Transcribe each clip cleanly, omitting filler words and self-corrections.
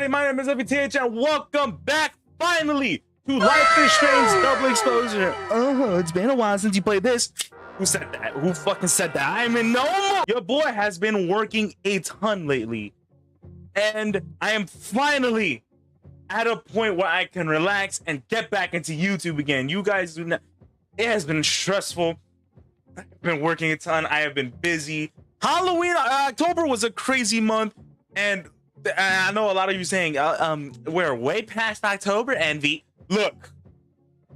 everybody? My name is FTH and welcome back finally to Life is Strange Double Exposure. It's been a while since you played this. Who said that? Who fucking said that? I'm in no more. Your boy has been working a ton lately, and I am finally at a point where I can relax and get back into YouTube again. You guys do not. It has been stressful. I've been working a ton. I have been busy. Halloween, October was a crazy month, and I know a lot of you saying, we're way past October, Envy. Look,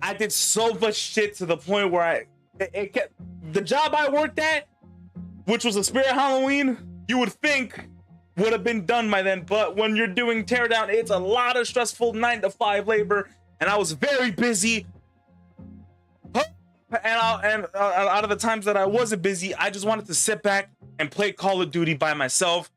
I did so much shit to the point where the job I worked at, which was a Spirit Halloween, you would think would have been done by then, but when you're doing teardown, it's a lot of stressful 9-to-5 labor, and I was very busy. And out of the times that I wasn't busy, I just wanted to sit back and play Call of Duty by myself,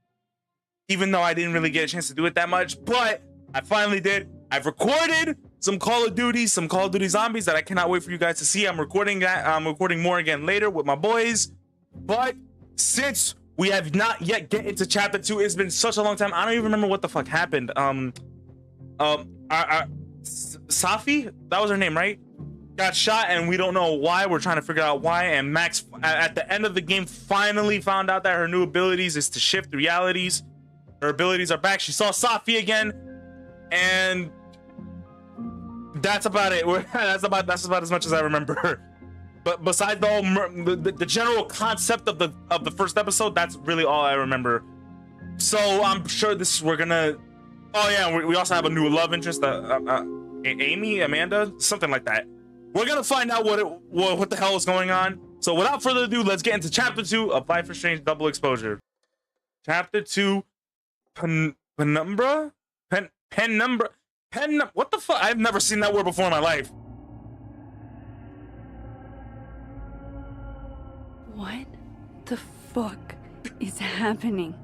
even though I didn't really get a chance to do it that much. But I finally did. I've recorded some Call of Duty Zombies that I cannot wait for you guys to see. I'm recording that. I'm recording more again later with my boys. But since we have not yet get into chapter 2, it's been such a long time. I don't even remember what the fuck happened. Safi, that was her name, right? Got shot, and we don't know why. We're trying to figure out why. And Max, at the end of the game, finally found out that her new abilities is to shift realities. Her abilities are back. She saw Safi again, and that's about it. That's about as much as I remember. But besides the general concept of the first episode, that's really all I remember. So I'm sure we're gonna. Oh yeah, we also have a new love interest, Amy, Amanda, something like that. We're gonna find out what the hell is going on. So without further ado, let's get into chapter 2 of Life is Strange Double Exposure. Chapter 2, Penumbra? Penumbra? What the fuck? I've never seen that word before in my life. What the fuck is happening?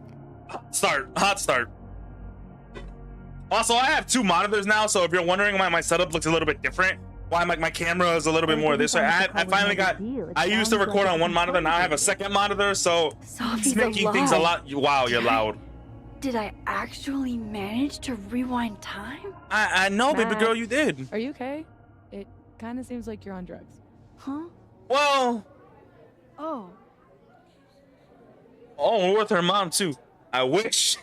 Hot start. Also, I have 2 monitors now, so if you're wondering why my setup looks a little bit different, why my camera is a little bit more this way. I finally got. I used to record on one monitor. Now I have a second monitor, so it's making things a lot. Wow, you're loud. Did I actually manage to rewind time? I know, baby girl, you did. Are you okay? It kind of seems like you're on drugs. Huh? Well. Oh, we're with her mom too. I wish.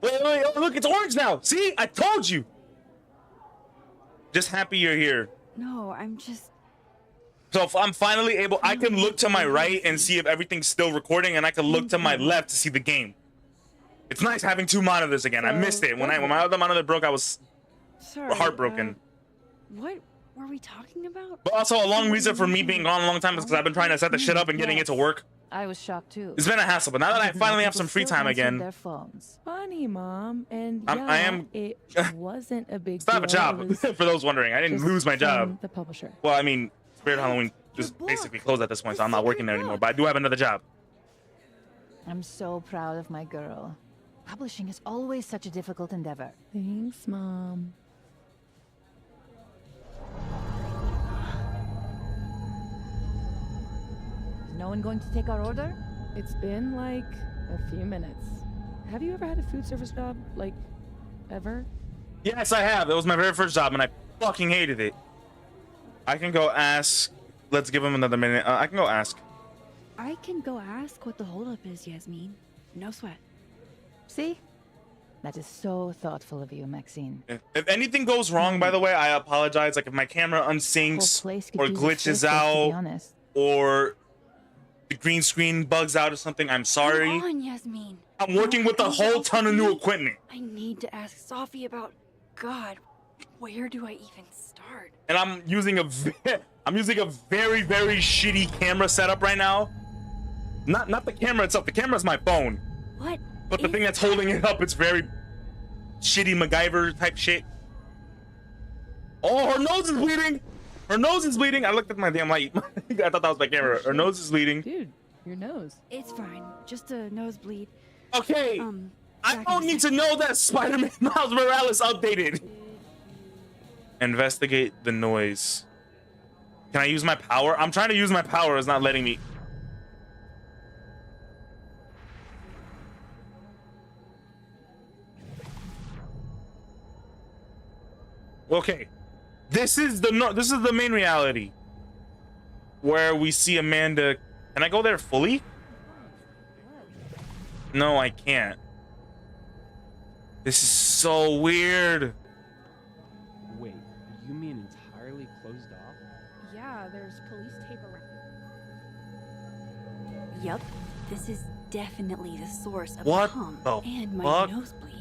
wait, oh, look, it's orange now. See, I told you. Just happy you're here. No, I'm just... So if I'm finally able, I can look to my right and see if everything's still recording, and I can look to my left to see the game. It's nice having 2 monitors again. I missed it. When my other monitor broke, I was heartbroken. What were we talking about? But also a long reason for me being gone a long time is because I've been trying to set the shit up and getting it to work. I was shocked too. It's been a hassle, but now that I finally have some free time again. Their phones. Funny, Mom, and I am. It wasn't a big. Still have a job. For those wondering, I didn't lose my job. The publisher. Well, I mean, Spirit Halloween just basically closed at this point, so I'm not working there anymore. But I do have another job. I'm so proud of my girl. Publishing is always such a difficult endeavor. Thanks, Mom. Is no one going to take our order? It's been like a few minutes. Have you ever had a food service job? Like, ever? Yes, I have. It was my very first job, and I fucking hated it. I can go ask. Let's give him another minute. I can go ask. I can go ask what the holdup is, Yasmin. No sweat. See? That is so thoughtful of you, Maxine. If anything goes wrong, by the way, I apologize. Like if my camera unsyncs or glitches out or the green screen bugs out or something, I'm sorry. Come on, Yasmin. I'm working with a whole ton of new equipment. I need to ask Safi about... God, where do I even start? And I'm using a very, very shitty camera setup right now. Not the camera itself. The camera's my phone. What? But the thing that's holding it up, it's very shitty MacGyver type shit. Oh, her nose is bleeding. Her nose is bleeding. I looked at my damn light. I thought that was my camera. Her nose is bleeding. Dude, your nose. It's fine. Just a nosebleed. Okay. I don't need to know that Spider-Man Miles Morales updated. Investigate the noise. Can I use my power? I'm trying to use my power. It's not letting me. Okay, this is the main reality where we see Amanda. Can I go there fully? No, I can't. This is so weird. Wait, you mean entirely closed off? Yeah, there's police tape around. Yup, this is definitely the source of What the hum the and my fuck? nosebleed.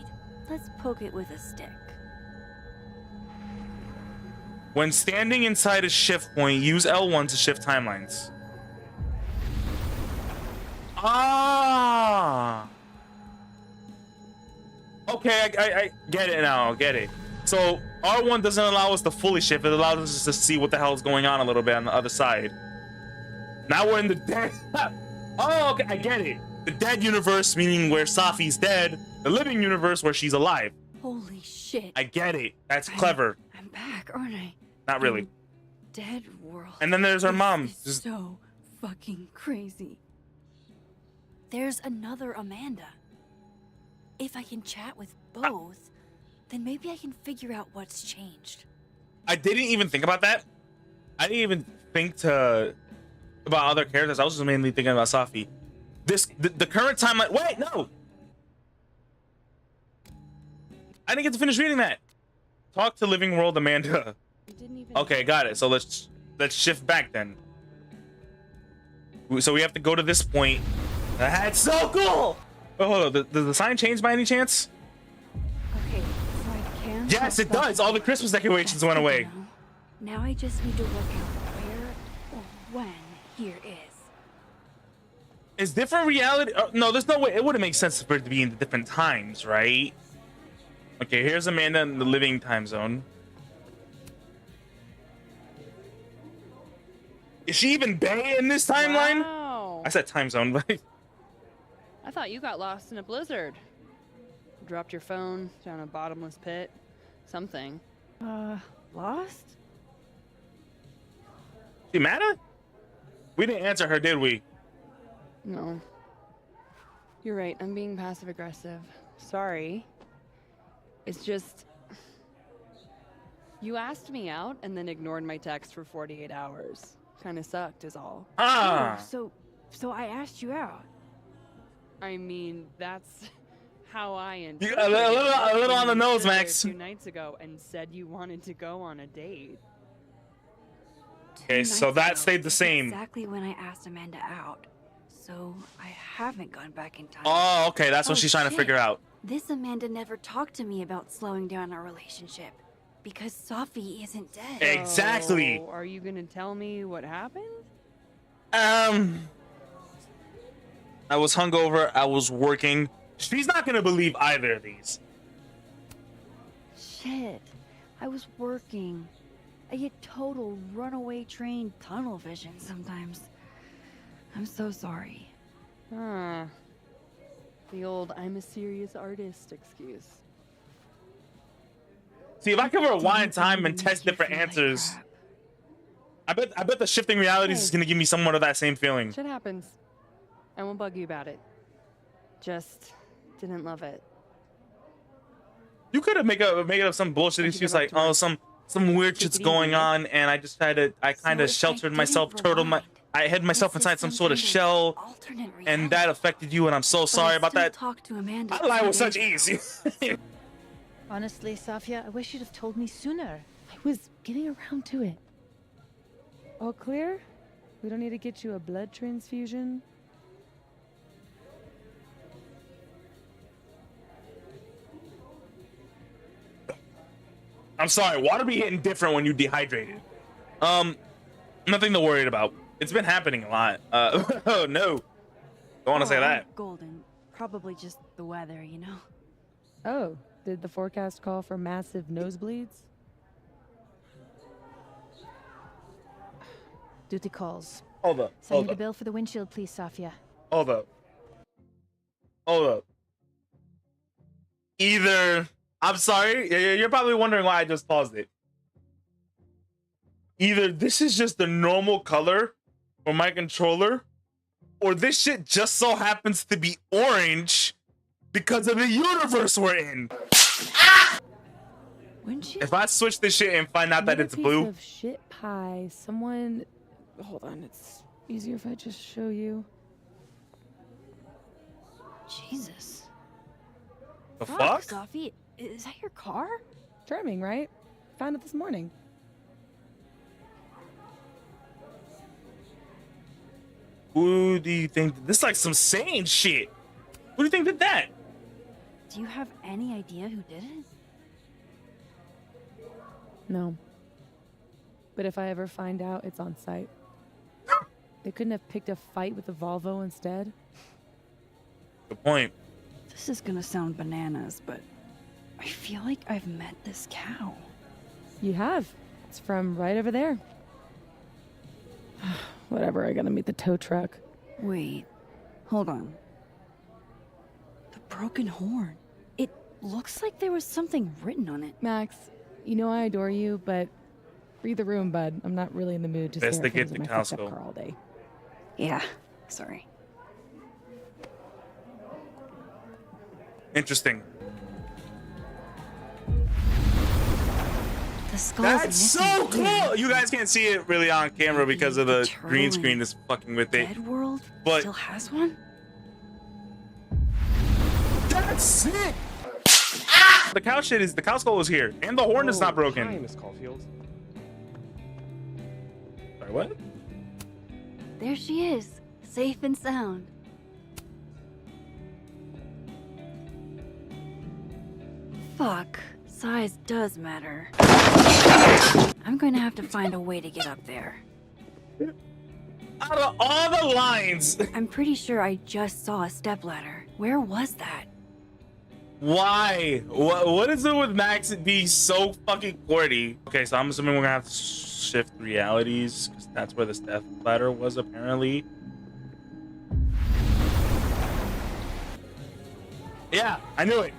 Let's poke it with a stick. When standing inside a shift point, use L1 to shift timelines. Ah. Okay, I get it now. Get it. So R1 doesn't allow us to fully shift. It allows us to see what the hell is going on a little bit on the other side. Now we're in the dead. Oh, okay, I get it. The dead universe, meaning where Safi's dead. The living universe, where she's alive. Holy shit. I get it. That's clever. I'm back, aren't I? Not really. Dead world. And then there's our mom. This is so fucking crazy. There's another Amanda. If I can chat with both, then maybe I can figure out what's changed. I didn't even think about that. I didn't even think about other characters. I was just mainly thinking about Safi. The current timeline. Wait, no. I didn't get to finish reading that. Talk to Living World Amanda. You didn't even. Okay, got it. So let's shift back then. So we have to go to this point. That's so cool. Oh, hold on. Does the sign change by any chance? Okay, so I can. Yes, it does. All the Christmas decorations went away. Now I just need to work out where or when here is. Is different reality? No, there's no way. It wouldn't make sense for it to be in the different times, right? Okay, here's Amanda in the living time zone. Is she even Bay in this timeline? Wow. I said time zone, but I thought you got lost in a blizzard. Dropped your phone down a bottomless pit. Something. Lost? she mad at? We didn't answer her, did we? No. You're right. I'm being passive aggressive. Sorry. It's just. You asked me out and then ignored my text for 48 hours. Kind of sucked, is all. Ah. Oh, so I asked you out. I mean, that's how I You, interpreted a little when on the you nose, stood there Max. 2 nights ago and said you wanted to go on a date. Okay, so Nights that ago stayed the is same. Exactly when I asked Amanda out. So I haven't gone back in time. Oh, okay, that's what Oh, she's trying to shit. figure out. This Amanda never talked to me about slowing down our relationship. Because Safi isn't dead. Exactly. So, are you gonna tell me what happened? I was hungover. I was working. She's not gonna believe either of these. Shit. I was working. I get total runaway train tunnel vision sometimes. I'm so sorry. Huh. The old "I'm a serious artist" excuse. See, if I could rewind Didn't time even and make test you different feel like answers, crap. I bet the shifting realities is Hey. gonna give me somewhat of that same feeling. Shit happens. I won't bug you about it. Just didn't love it. You could have made up some bullshit Why'd you excuse go back like, to work? oh, some weird Take shit's it going easy. on, and I just kind of So if sheltered I myself, didn't I hid myself this inside is some sort of kind shell, alternate and reality. that affected you, and I'm so But sorry I about still that. talked to Amanda I lied 2 with such days ease. Honestly, Safia, I wish you'd have told me sooner. I was getting around to it. All clear? We don't need to get you a blood transfusion? I'm sorry, water be hitting different when you dehydrated. Nothing to worry about. It's been happening a lot. Oh no, don't want to say that. Golden. Probably just the weather, you know? Oh, did the forecast call for massive nosebleeds? Duty calls. Hold up, Send me hold the up, bill for the windshield, please, Safia. hold up, hold up. Either, I'm sorry, you're probably wondering why I just paused it. Either this is just the normal color for my controller, or this shit just so happens to be orange because of the universe we're in. Wouldn't If I switch this shit and find out that it's blue, Of shit pie. Someone. Hold on. It's easier if I just show you. Jesus. the fuck? Sophie, is that your car? Charming, right? Found it this morning. Who do you think? This is like some sane shit. Who do you think did that? Do you have any idea who did it? No. But if I ever find out, it's on site. They couldn't have picked a fight with the Volvo instead. Good point. This is gonna sound bananas, but I feel like I've met this cow. You have. It's from right over there. Whatever, I gotta meet the tow truck. Wait, hold on. The broken horn. It looks like there was something written on it. Max, you know I adore you, but read the room, bud. I'm not really in the mood to stare Best at to things get in the my fucked up Costco. car all day. Yeah, sorry. Interesting. The skull's That's so missing here. cool. You guys can't see it really on camera because of the turtle green in screen is fucking with it. Dead World But- still has one? That's sick. The cow shit is the cow skull is here, and the horn is not Hi, broken. Miss Caulfield. Sorry, what? There she is, safe and sound. Fuck, size does matter. I'm going to have to find a way to get up there. Out of all the lines, I'm pretty sure I just saw a stepladder. Where was that? why? What is it with Max being so fucking corny? Okay, so I'm assuming we're gonna have to shift realities because that's where the step ladder was apparently. Yeah, I knew it.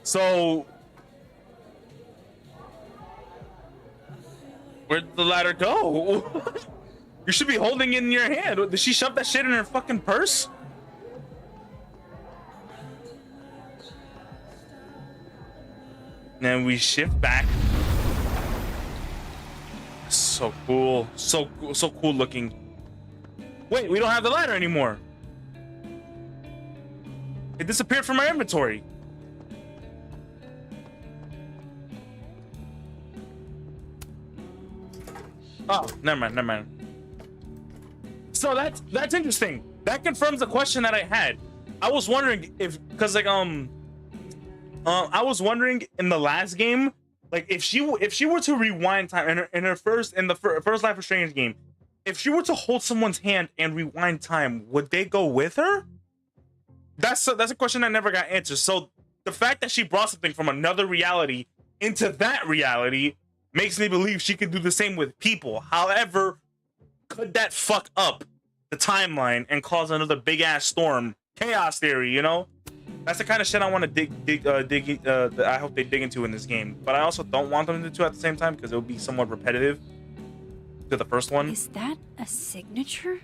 So, where'd the ladder go? You should be holding it in your hand. Did she shove that shit in her fucking purse? Then we shift back. So cool. So cool looking. Wait, we don't have the ladder anymore. It disappeared from our inventory. Oh, never mind. So that's interesting. That confirms the question that I had. I was wondering if, cause like I was wondering in the last game, like if she were to rewind time in the first Life is Strange game, if she were to hold someone's hand and rewind time, would they go with her? That's a question that never got answered. So the fact that she brought something from another reality into that reality makes me believe she could do the same with people. However, could that fuck up the timeline and cause another big ass storm? Chaos theory, you know? That's the kind of shit I want to dig I hope they dig into in this game. But I also don't want them to at the same time because it would be somewhat repetitive to the first one. Is that a signature?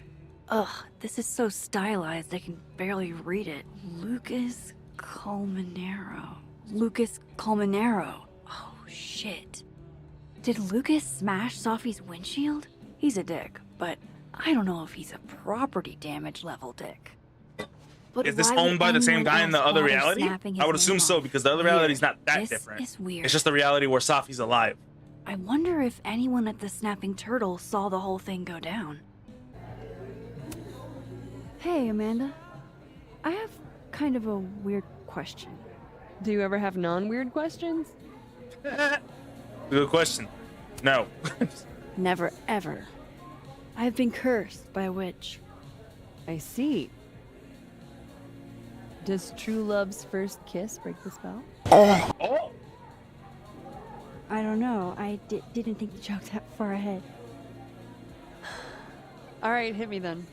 Ugh, this is so stylized I can barely read it. Lucas Colmenero. Lucas Colmenero. Oh, shit. Did Lucas smash Sophie's windshield? He's a dick, but I don't know if he's a property damage level dick. But Is this why would owned by the same anyone guy in the else other bother reality? snapping I would his assume name so off? because the other reality is not that This different. is weird. It's just the reality where Sophie's alive. I wonder if anyone at the Snapping Turtle saw the whole thing go down. Hey, Amanda. I have kind of a weird question. Do you ever have non-weird questions? Good question. No. Never, ever. I've been cursed by a witch. I see. Does true love's first kiss break the spell? Oh. I don't know. I didn't think the joke that far ahead. All right, hit me then.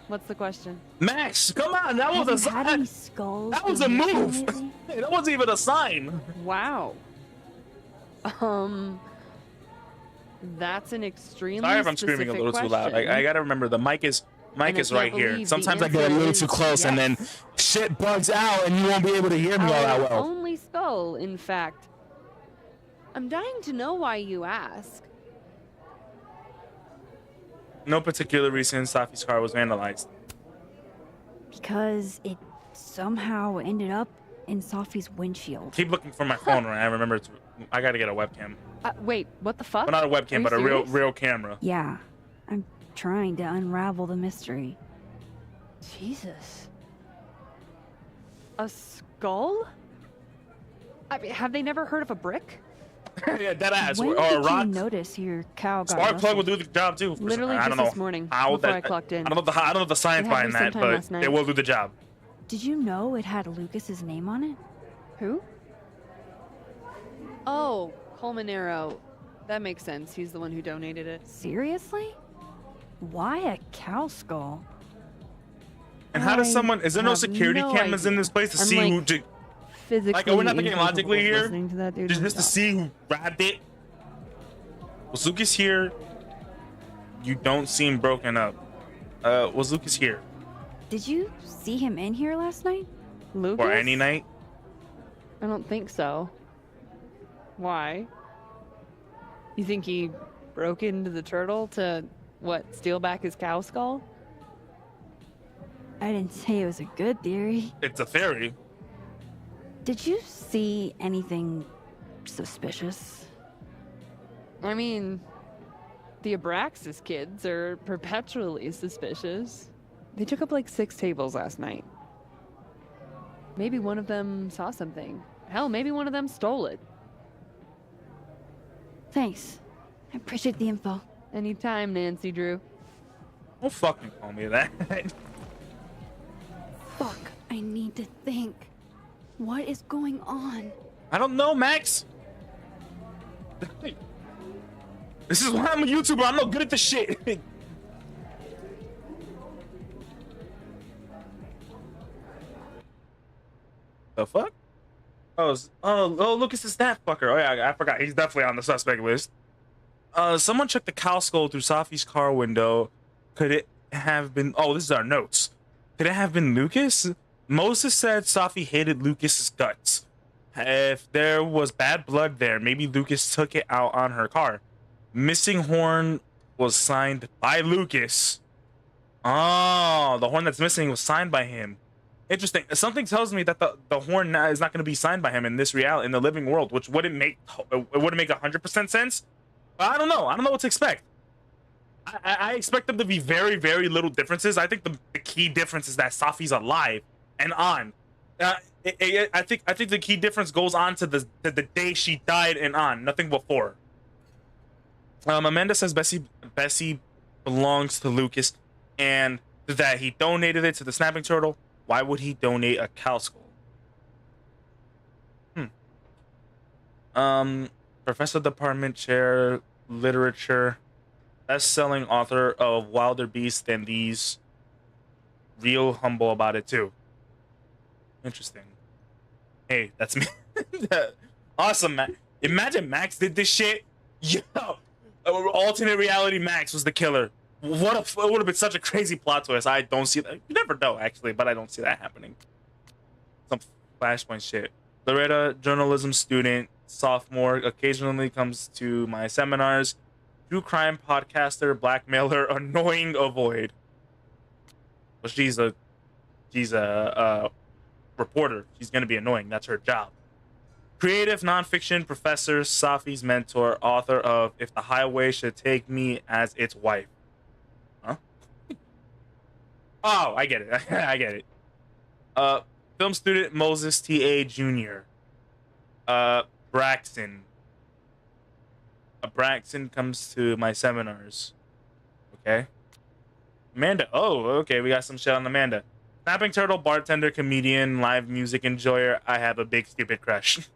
What's the question? Max, come on, that was Have a you had any sign. skulls That was a been missing move. lately? Hey, that wasn't even a sign. Wow. That's an extremely Sorry if I'm screaming a specific little too loud. question. I gotta remember the mic is Mic And I is right can't here. believe the Sometimes I get a answer little is too close and then yes. shit bugs out and you won't be able to hear me all that Our well. only skull, in fact. I'm dying to know why you ask. No particular reason Safi's car was vandalized. Because it somehow ended up in Sophie's windshield. Keep looking for my phone, right? I remember I gotta get a webcam. Wait, what the fuck? Well, not a Are webcam, you but a serious? real camera. Yeah, I'm trying to unravel the mystery. Jesus. A skull? I mean, have they never heard of a brick? Yeah, dead ass. When Or a did rock. you notice your cow got Spark plug will rusted? do the job too. Literally I just don't know this morning, how before that, I clocked in. I don't know the science It had to behind be that, sometime but last night. it will do the job. Did you know it had Lucas's name on it? Who? Oh, Colmenero. That makes sense. He's the one who donated it. Seriously? Why a cow skull? And how does I someone? Is there no have security no cameras in idea. this place to I'm, see like, who? Physically Like, are we not thinking incapable logically of here? listening to that dude Just to stop. see who grabbed it. Was Lucas here? You don't seem broken up. Was Lucas here? Did you see him in here last night? Lucas? Or any night? I don't think so. Why? You think he broke into the turtle to, what, steal back his cow skull? I didn't say it was a good theory. It's a theory. Did you see anything suspicious? I mean, the Abraxas kids are perpetually suspicious. They took up like 6 tables last night. Maybe one of them saw something. Hell, maybe one of them stole it. Thanks. I appreciate the info. Anytime, Nancy Drew. Don't fucking call me that. Fuck, I need to think. What is going on? I don't know, Max. This is why I'm a YouTuber. I'm not good at the shit. The fuck? Oh, Lucas is that fucker. Oh yeah, I forgot. He's definitely on the suspect list. Someone checked the cow skull through Safi's car window. Could it have been? Oh, this is our notes. Could it have been Lucas? Moses said Safi hated Lucas's guts. If there was bad blood there, maybe Lucas took it out on her car. Missing horn was signed by Lucas. Oh, the horn that's missing was signed by him. Interesting. Something tells me that the horn is not going to be signed by him in this reality, in the living world, which wouldn't make 100% sense. But I don't know. I don't know what to expect. I expect them to be very, very little differences. I think the key difference is that Safi's alive and on. I think the key difference goes on to the day she died and on, nothing before. Amanda says Bessie belongs to Lucas, and that he donated it to the snapping turtle. Why would he donate a cow skull? Professor Department Chair, Literature, best-selling author of Wilder Beasts Than These. Real humble about it too. Interesting. Hey, that's me. Awesome, Max. Imagine Max did this shit. Yo, alternate reality Max was the killer. It would have been such a crazy plot twist. I don't see that. You never know, actually, but I don't see that happening. Some Flashpoint shit. Loretta, journalism student, sophomore, occasionally comes to my seminars. True crime podcaster, blackmailer, annoying, avoid. Well, she's a reporter. She's gonna be annoying. That's her job. Creative nonfiction professor, Safi's mentor, author of If the Highway Should Take Me as Its Wife. Huh? Oh, I get it. I get it. Film student Moses T.A. Jr. Braxton. Braxton comes to my seminars. Okay. Amanda. Oh, okay. We got some shit on Amanda. Snapping turtle, bartender, comedian, live music enjoyer. I have a big stupid crush.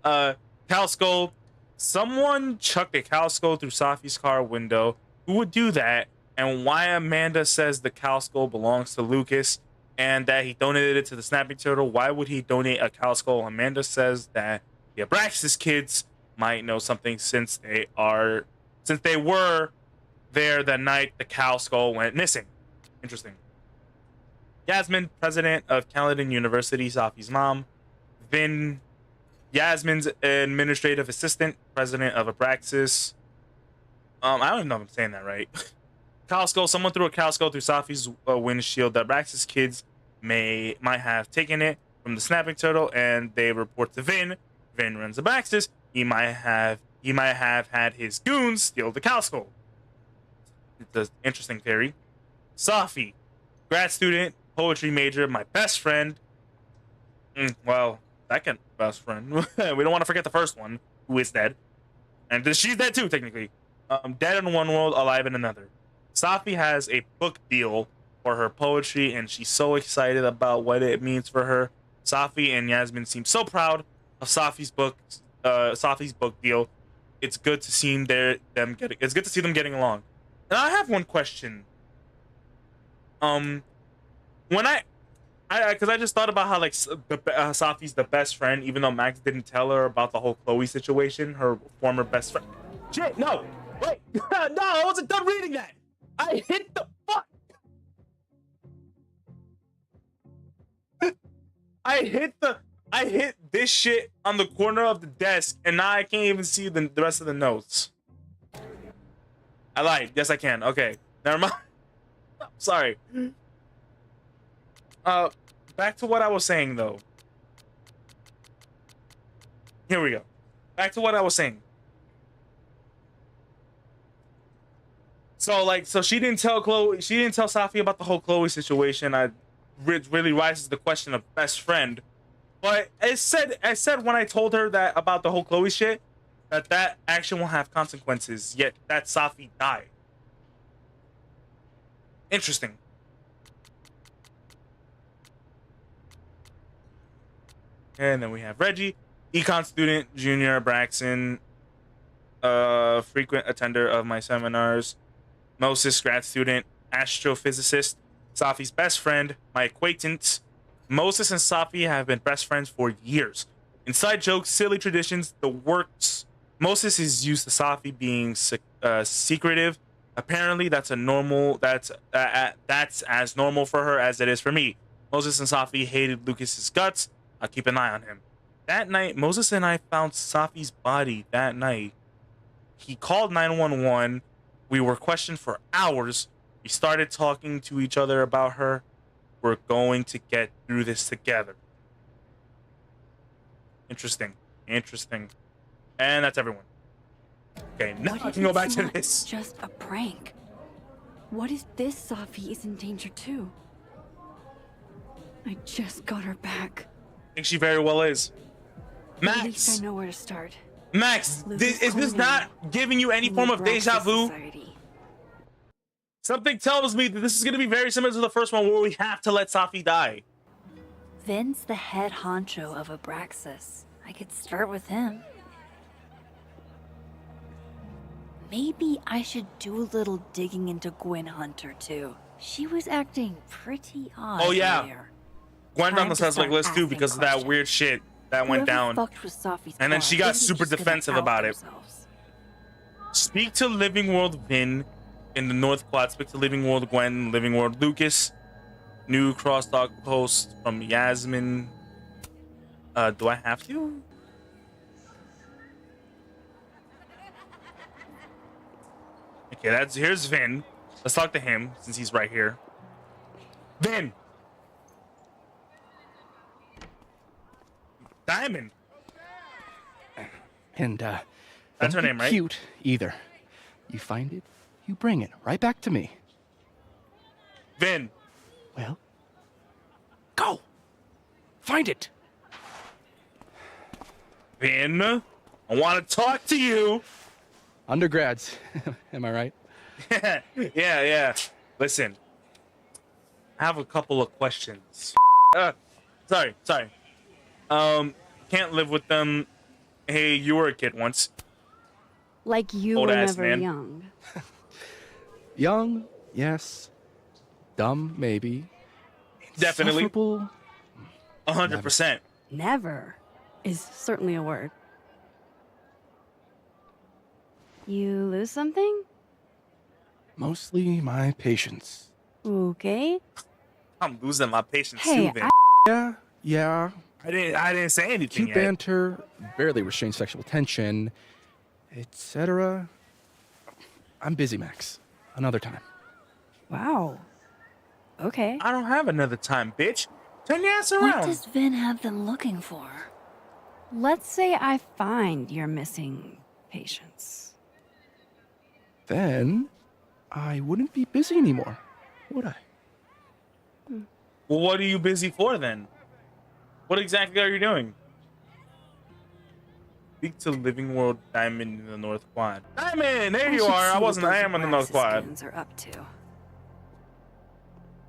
Cow skull. Someone chucked a cow skull through Safi's car window. Who would do that? And why Amanda says the cow skull belongs to Lucas and that he donated it to the snapping turtle. Why would he donate a cow skull? Amanda says that the Abraxas kids might know something since they were there the night the cow skull went missing. Interesting. Yasmin, president of Caledon University, Safi's mom. Vin, Yasmin's administrative assistant, president of Abraxas. I don't even know if I'm saying that right. Calsco, someone threw a Calsco through Safi's windshield. The Abraxas kids might have taken it from the snapping turtle, and they report to Vin. Vin runs Abraxas. He might have had his goons steal the Calsco. It's an interesting theory. Safi, grad student, poetry major, my best friend. Well, second best friend. We don't want to forget the first one, who is dead. And she's dead too, technically. Dead in one world, alive in another. Safi has a book deal for her poetry, and she's so excited about what it means for her. Safi and Yasmin seem so proud of Safi's book deal. It's good to see them getting along. And I have one question. When because I just thought about how like Safi's the best friend, even though Max didn't tell her about the whole Chloe situation, her former best friend. Shit, no, wait, no, I wasn't done reading that. I hit the fuck. I hit this shit on the corner of the desk, and now I can't even see the rest of the notes. I lied. Yes, I can. Okay, never mind. Sorry. Back to what I was saying though. Here we go. Back to what I was saying. So she didn't tell Safi about the whole Chloe situation. It really rises the question of best friend. But I said when I told her that about the whole Chloe shit, that action will have consequences, yet that Safi died. Interesting. And then we have Reggie, econ student, junior, Braxton, frequent attender of my seminars, Moses, grad student, astrophysicist, Safi's best friend, my acquaintance. Moses and Safi have been best friends for years. Inside jokes, silly traditions, the works. Moses is used to Safi being secretive. Apparently, that's as normal for her as it is for me. Moses and Safi hated Lucas's guts. I'll keep an eye on him. That night, Moses and I found Safi's body that night. He called 911. We were questioned for hours. We started talking to each other about her. We're going to get through this together. Interesting. And that's everyone. Okay, now I can go back to this. Just a prank. What if this Safi is in danger too? I just got her back. I think she very well is. Max, At least I know where to start. Max, is this not giving you any form of deja vu? Something tells me that this is going to be very similar to the first one, where we have to let Safi die. Vin's the head honcho of Abraxas. I could start with him. Maybe I should do a little digging into Gwen Hunter too. She was acting pretty odd. Oh yeah, earlier. Gwen on the suspect list too because of that weird shit that went down. And then she got super defensive about it. Speak to Living World Vin in the North Quad. Speak to Living World Gwen, Living World Lucas. New crosstalk post from Yasmin. Do I have to? Okay, here's Vin. Let's talk to him since he's right here. Vin. Diamond. And that's her name, right? Cute either. You find it, you bring it right back to me. Vin. Well, go. Find it. Vin, I want to talk to you. Undergrads, am I right? Yeah. Listen, I have a couple of questions. Sorry. Can't live with them. Hey, you were a kid once. Like you Old were ass never man. young. Young, yes. Dumb, maybe. Definitely. Insufferable, 100%. Never is certainly a word. You lose something? Mostly my patience. Okay. I'm losing my patience Hey, too, Vin. Yeah. I didn't say anything Cute yet. banter, barely restrained sexual tension, etc. I'm busy, Max. Another time. Wow. Okay. I don't have another time, bitch. Turn your ass What around. does Vin have them looking for? Let's say I find your missing patients. Then I wouldn't be busy anymore, would I? Well, what are you busy for then? What exactly are you doing? Speak to Living World Diamond in the North Quad. Diamond, there you should are. see I what wasn't. I those am in the North Quad. Abraxas are up to.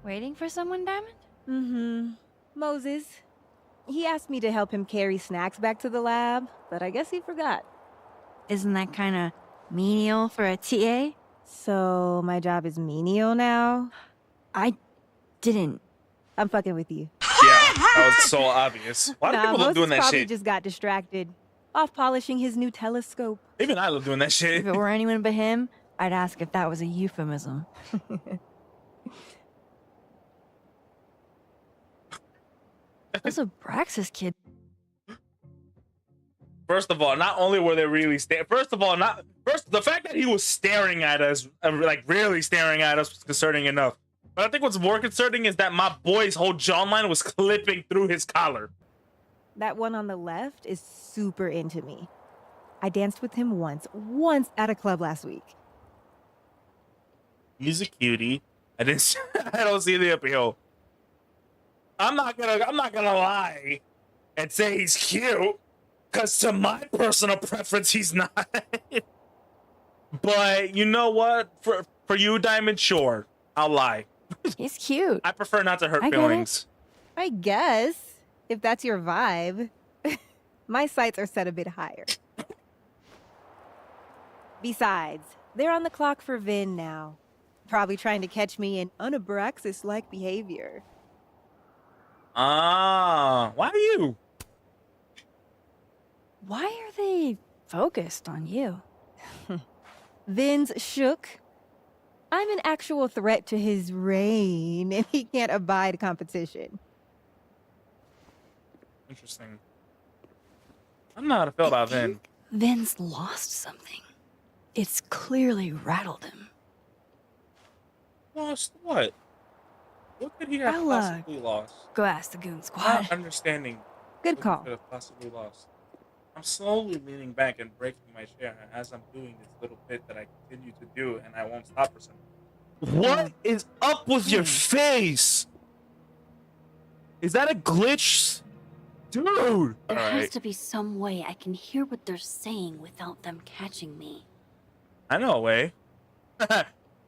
Waiting for someone, Diamond? Mm-hmm. Moses. He asked me to help him carry snacks back to the lab, but I guess he forgot. Isn't that kind of menial for a TA? So my job is menial now? I didn't. I'm fucking with you. Yeah, that was so obvious. Why do Nah, people love Moses doing that probably shit? just got distracted. Off polishing his new telescope. Even I love doing that shit. If it were anyone but him, I'd ask if that was a euphemism. Those Abraxas kids. First of all, not only were they really first, the fact that he was staring at us, like really staring at us, was concerning enough. But I think what's more concerning is that my boy's whole jawline was clipping through his collar. That one on the left is super into me. I danced with him once at a club last week. He's a cutie. I don't see the appeal. I'm not gonna lie and say he's cute, cause to my personal preference, he's not. But you know what? For you, Diamond, sure, I'll lie. He's cute. I prefer not to hurt I get it. feelings. I guess, if that's your vibe. My sights are set a bit higher. Besides, they're on the clock for Vin now. Probably trying to catch me in unabraxas-like behavior. Why you? Why are they focused on you? Vin's shook. I'm an actual threat to his reign, and he can't abide competition. Interesting. I don't know how to feel about Vin. Vin's lost something. It's clearly rattled him. Lost what? What could he have I'll, possibly lost? Go ask the Goon Not Squad. understanding. Good what he call. could have possibly lost. I'm slowly leaning back and breaking my chair as I'm doing this little bit that I continue to do, and I won't stop for some. What is up with your face? Is that a glitch? Dude! There has Alright, to be some way I can hear what they're saying without them catching me. I know a way.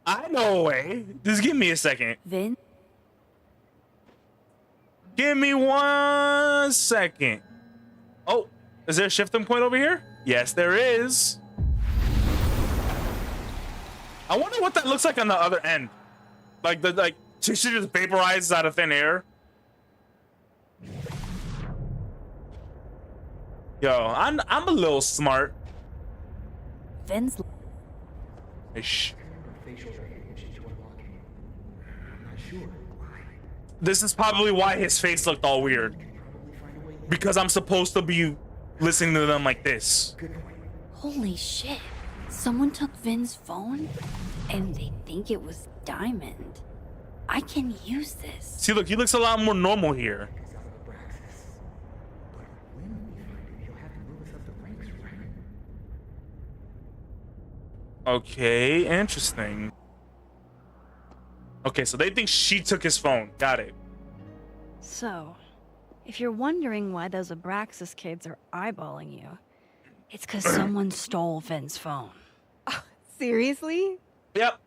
I know a way. Just give me a second. Vin? Give me 1 second. Oh, is there a shifting point over here? Yes, there is. I wonder what that looks like on the other end. Like she just vaporizes out of thin air. Yo, I'm a little smart. Vin's Ish. This is probably why his face looked all weird. Because I'm supposed to be listening to them like this. Holy shit. Someone took Vin's phone and they think it was Diamond. I can use this. See, look, he looks a lot more normal here. Okay, interesting. Okay, so they think she took his phone. Got it. So, if you're wondering why those Abraxas kids are eyeballing you, It's because someone stole Vin's phone. Seriously? Yep.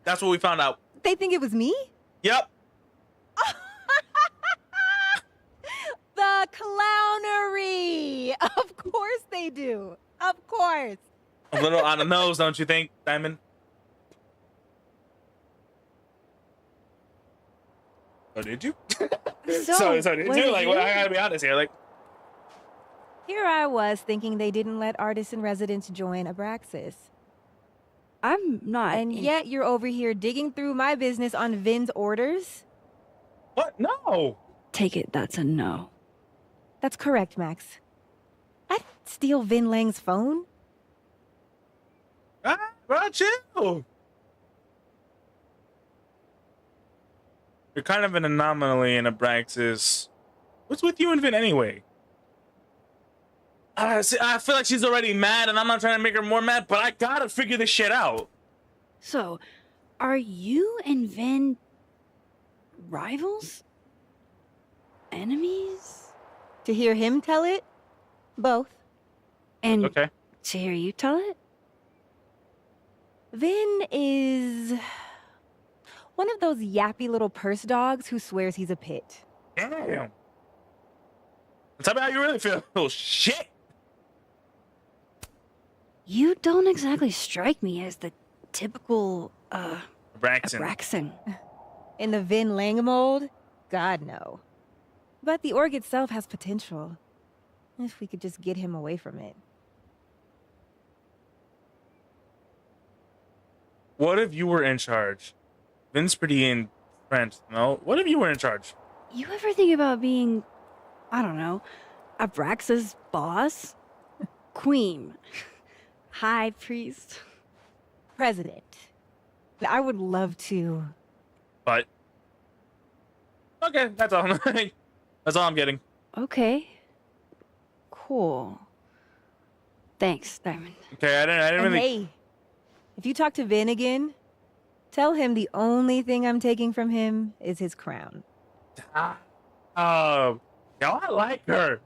That's what we found out. They think it was me? Yep. The clownery! Of course they do. Of course. A little on the nose, don't you think, Diamond? Oh, did you? So did was you? it Like, you? well, I gotta be honest here. Like, Here I was thinking they didn't let artists in residence join Abraxas. I'm not. And yet you're over here digging through my business on Vin's orders? What? No. Take it, that's a no. That's correct, Max. I'd steal Vin Lang's phone. Ah, bro, chill. You're kind of an anomaly in Abraxas. What's with you and Vin anyway? See, I feel like she's already mad, and I'm not trying to make her more mad, but I gotta figure this shit out. So, are you and Vin rivals? Enemies? To hear him tell it? Both. And Okay. to hear you tell it? Vin is one of those yappy little purse dogs who swears he's a pit. Damn. Tell me how you really feel. Oh, shit. You don't exactly strike me as the typical, Braxton. Braxton. In the Vin Lang mold? God, no. But the org itself has potential. If we could just get him away from it. What if you were in charge? Vin's pretty in French, no? What if you were in charge? You ever think about being, I don't know, Abraxas' boss? Queen. High priest. President. I would love to. But okay, that's all. That's all I'm getting. Okay. Cool. Thanks, Diamond. Okay, I didn't And really. hey, if you talk to Vin again, tell him the only thing I'm taking from him is his crown. Yo, I like her.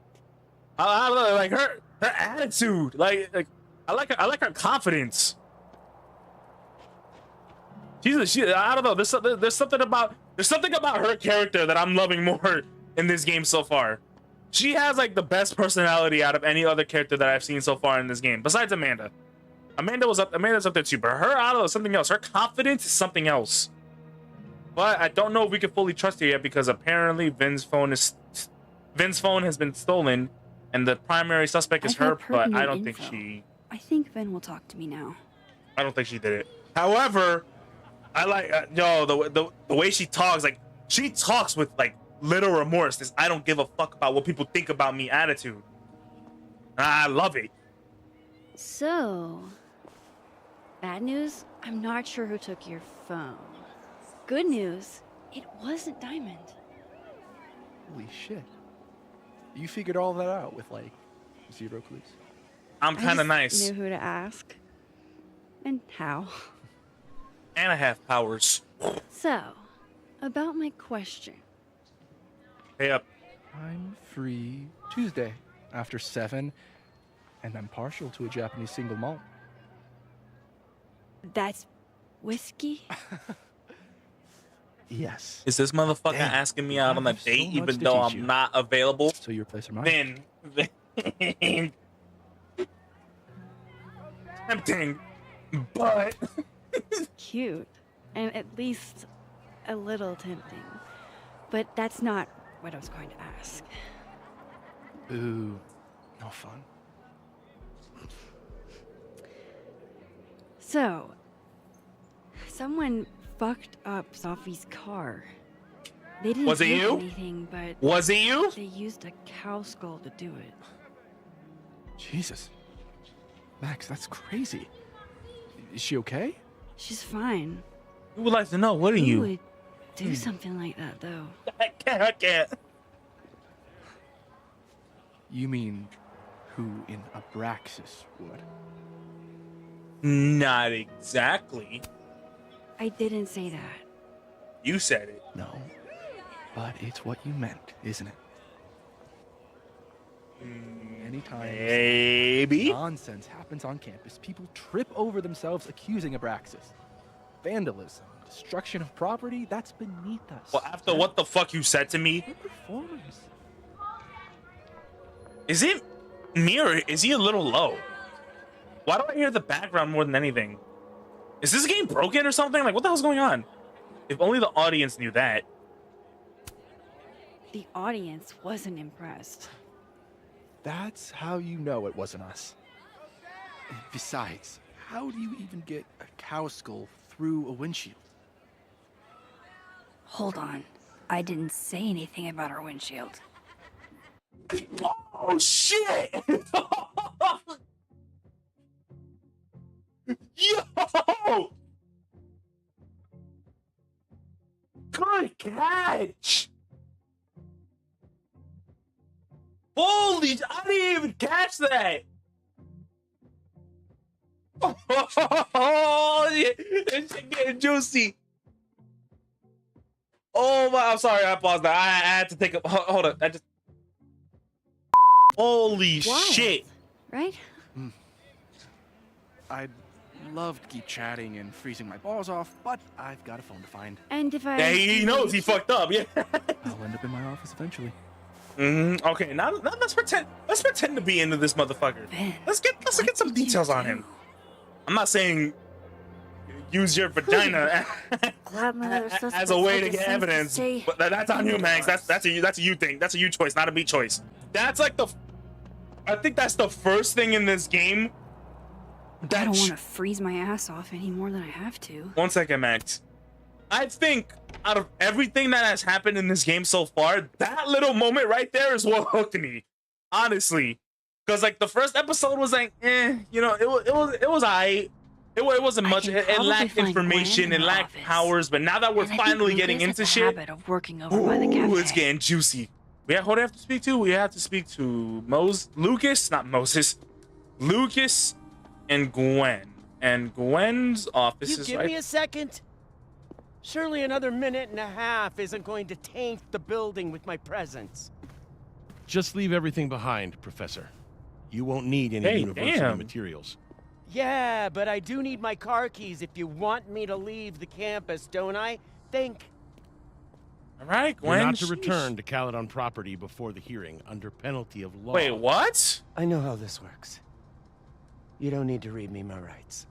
I like her attitude. Like I like her confidence. I don't know. There's something about her character that I'm loving more in this game so far. She has like the best personality out of any other character that I've seen so far in this game, besides Amanda. Amanda's up there too, but her, I don't know, something else. Her confidence is something else. But I don't know if we can fully trust her yet because apparently Vin's phone has been stolen, and the primary suspect is I've had her. But I pertinent don't think info. she. I think Vin will talk to me now. I don't think she did it. However, I like the way she talks. Like she talks with like little remorse. This I don't give a fuck about what people think about me attitude. I love it. So, bad news, I'm not sure who took your phone. Good news, it wasn't Diamond. Holy shit. You figured all that out with like 0 clues. I'm I kind of just nice, Knew who to ask. And how. and I have powers. So, about my question. Hey up. I'm free Tuesday after 7, and I'm partial to a Japanese single malt. That's whiskey? Yes. Is this motherfucker Damn, asking me you out on a have so date much even to though teach I'm you. not available? So you replace her mind? Vin. Tempting, but Cute. And at least a little tempting. But that's not what I was going to ask. Ooh, no fun. So, someone fucked up Sophie's car. They didn't Was it take you? anything, but was it you? they used a cow skull to do it. Jesus. Max, that's crazy. Is she okay? She's fine. Who would like to know? What are Who you? would do something like that, though? I can't. You mean who in Abraxas would? Not exactly. I didn't say that. You said it. No. But it's what you meant, isn't it? Anytime Maybe. nonsense happens on campus, people trip over themselves accusing Abraxas. Vandalism, destruction of property, that's beneath us. Well, after what the fuck you said to me, We're performers. is it me or is he a little low? Why do I hear the background more than anything? Is this game broken or something? Like, what the hell's going on? If only the audience knew that. The audience wasn't impressed. That's how you know it wasn't us. Besides, How do you even get a cow skull through a windshield? Hold on. I didn't say anything about our windshield. Oh shit! Yo! Good catch! Holy! I didn't even catch that! Oh, yeah. This shit getting juicy. Oh my! I'm sorry. I paused that. I had to take a hold on. I just. Holy Wild, shit! right? I'd love to keep chatting and freezing my balls off, but I've got a phone to find. And if I... Yeah, he knows he fucked up. Yeah. I'll end up in my office eventually. Okay. Now let's pretend. Let's pretend to be into this motherfucker. Ben, Let's get what some did you details on do? him. I'm not saying use your vagina Glad my other as suspects a way had to the get sense evidence, say but that's on you, Max. That's a you thing. That's a you choice, not a me choice. That's like I think that's the first thing in this game. I That don't want to freeze my ass off any more than I have to. 1 second, Max. I think out of everything that has happened in this game so far, that little moment right there is what hooked me. Honestly, because like the first episode was like, you know, it was alright. It wasn't I much. can It probably lacked find information. Gwen in It the lacked office. powers. But now that we're And I think finally Lucas getting has into a shit, habit of working over by the cafe. ooh, it's getting juicy. Yeah, who do we have to speak to? We have to speak to Lucas, not Moses, Lucas, and Gwen. And Gwen's office You is give right. me a second? Surely another minute and a half isn't going to taint the building with my presence. Just leave everything behind, Professor. You won't need any Hey, university damn. materials. Yeah, but I do need my car keys if you want me to leave the campus, don't I? Think. All right, You're Gwen. not to sheesh. return to Caledon property before the hearing, under penalty of law. Wait, what? I know how this works. You don't need to read me my rights.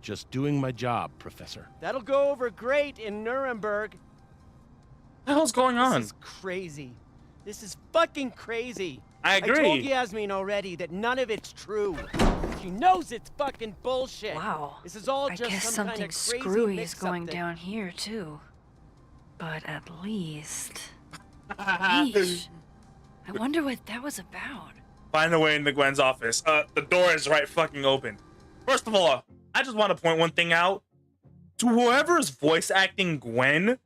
Just doing my job, Professor. That'll go over great in Nuremberg. What the hell's going on? This is crazy. This is fucking crazy. I I told agree. Yasmin already that none of it's true. She knows it's fucking bullshit. Wow. This is all I just guess some kind something of crazy screwy is mix-up going that- down here too. But at least. Yeesh. I wonder what that was about. Find a way into Gwen's office. The door is right fucking open. First of all, I just want to point one thing out. To whoever's voice acting Gwen,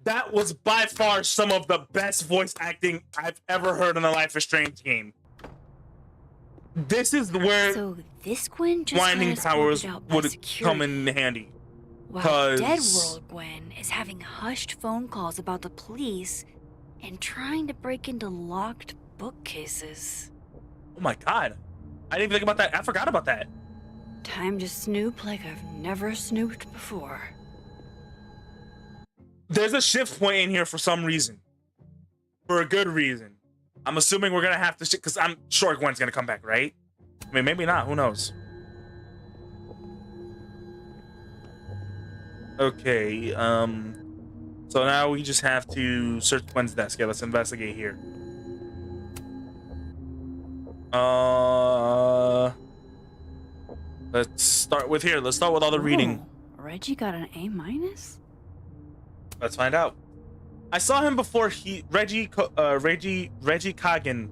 that was by far some of the best voice acting I've ever heard in a Life is Strange game. This is where So this Gwen just winding got powers escorted out by would security, come in handy. while Dead 'cause- World Gwen is having hushed phone calls about the police and trying to break into locked bookcases. Oh my god. I didn't even think about that. I forgot about that. Time to snoop like I've never snooped before. There's a shift point in here for some reason. For a good reason. I'm assuming we're gonna have to because I'm sure Gwen's gonna come back, right? I mean, maybe not. Who knows? Okay. So now we just have to search Gwen's desk. Yeah, let's investigate here. Let's start with here. Let's start with all the reading. Oh, Reggie got an A-. Let's find out. I saw him before Reggie Kagan.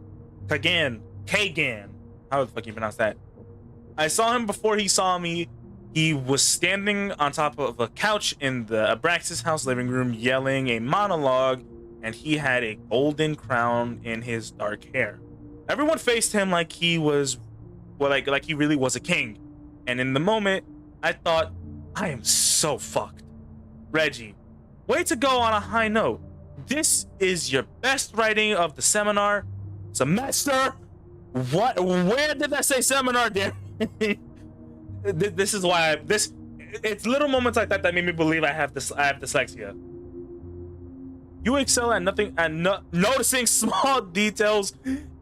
How the fuck you pronounce that? I saw him before he saw me. He was standing on top of a couch in the Abraxas house living room yelling a monologue, and he had a golden crown in his dark hair. Everyone faced him like he was, well, like he really was a king. And in the moment, I thought, I am so fucked. Reggie, way to go on a high note. This is your best writing of the semester. What? Where did that say seminar there? This is why it's little moments like that that made me believe I have dyslexia. You excel at noticing small details,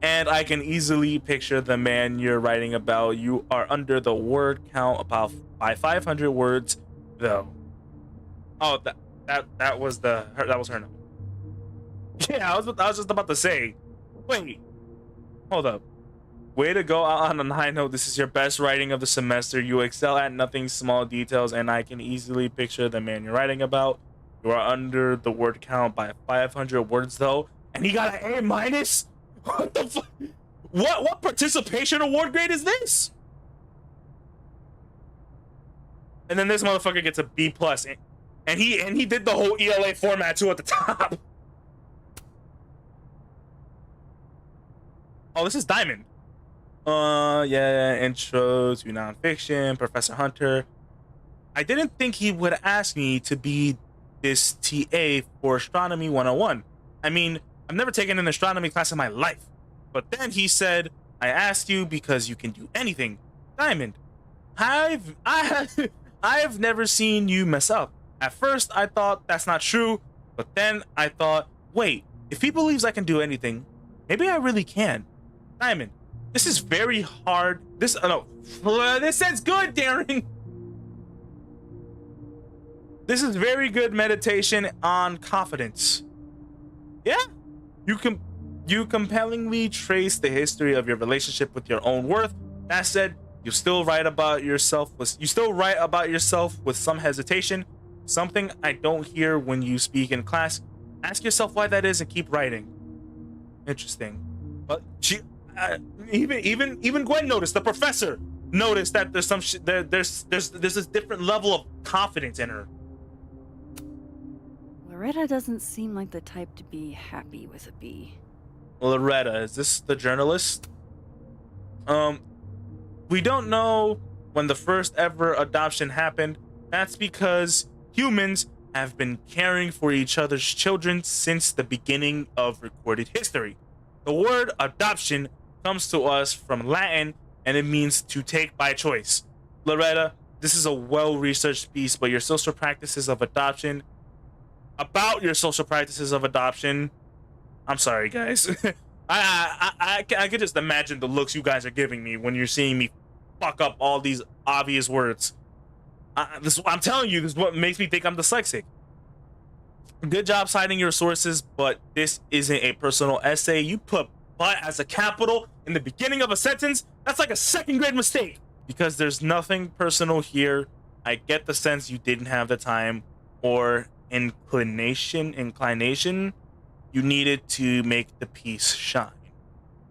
and I can easily picture the man you're writing about. You are under the word count about by 500 words, though. Oh, that was her note. Yeah, I was just about to say. Wait, Hold up. Way to go out on a high note. This is your best writing of the semester. You excel at nothing small details, and I can easily picture the man you're writing about. You are under the word count by 500 words, though. And he got an A minus? What the fuck? What participation award grade is this? And then this motherfucker gets a B plus, and he did the whole ELA format too at the top. Oh, this is Diamond. Yeah, intro to nonfiction, Professor Hunter. I didn't think he would ask me to be this TA for Astronomy 101. I mean, I've never taken an astronomy class in my life. But then he said, I asked you because you can do anything. Diamond, I've never seen you mess up. At first, I thought that's not true, but then I thought, wait, if he believes I can do anything, maybe I really can. Diamond, this is very hard. This sounds good, Darren. This is very good meditation on confidence. Yeah, you compellingly trace the history of your relationship with your own worth. That said, you still write about yourself with some hesitation, something I don't hear when you speak in class. Ask yourself why that is and keep writing. Interesting. But even Gwen noticed. The professor noticed that there's some there's this different level of confidence in her. Loretta doesn't seem like the type to be happy with a B. Loretta, is this the journalist? We don't know when the first ever adoption happened. That's because humans have been caring for each other's children since the beginning of recorded history. The word adoption comes to us from Latin, and it means to take by choice. Loretta, this is a well-researched piece, but your social practices of adoption. About your social practices of adoption. I'm sorry, guys. I could just imagine the looks you guys are giving me when you're seeing me fuck up all these obvious words. I'm telling you, this is what makes me think I'm dyslexic. Good job citing your sources, but this isn't a personal essay. You put "but" as a capital in the beginning of a sentence. That's like a second grade mistake. Because there's nothing personal here. I get the sense you didn't have the time or inclination you needed to make the piece shine.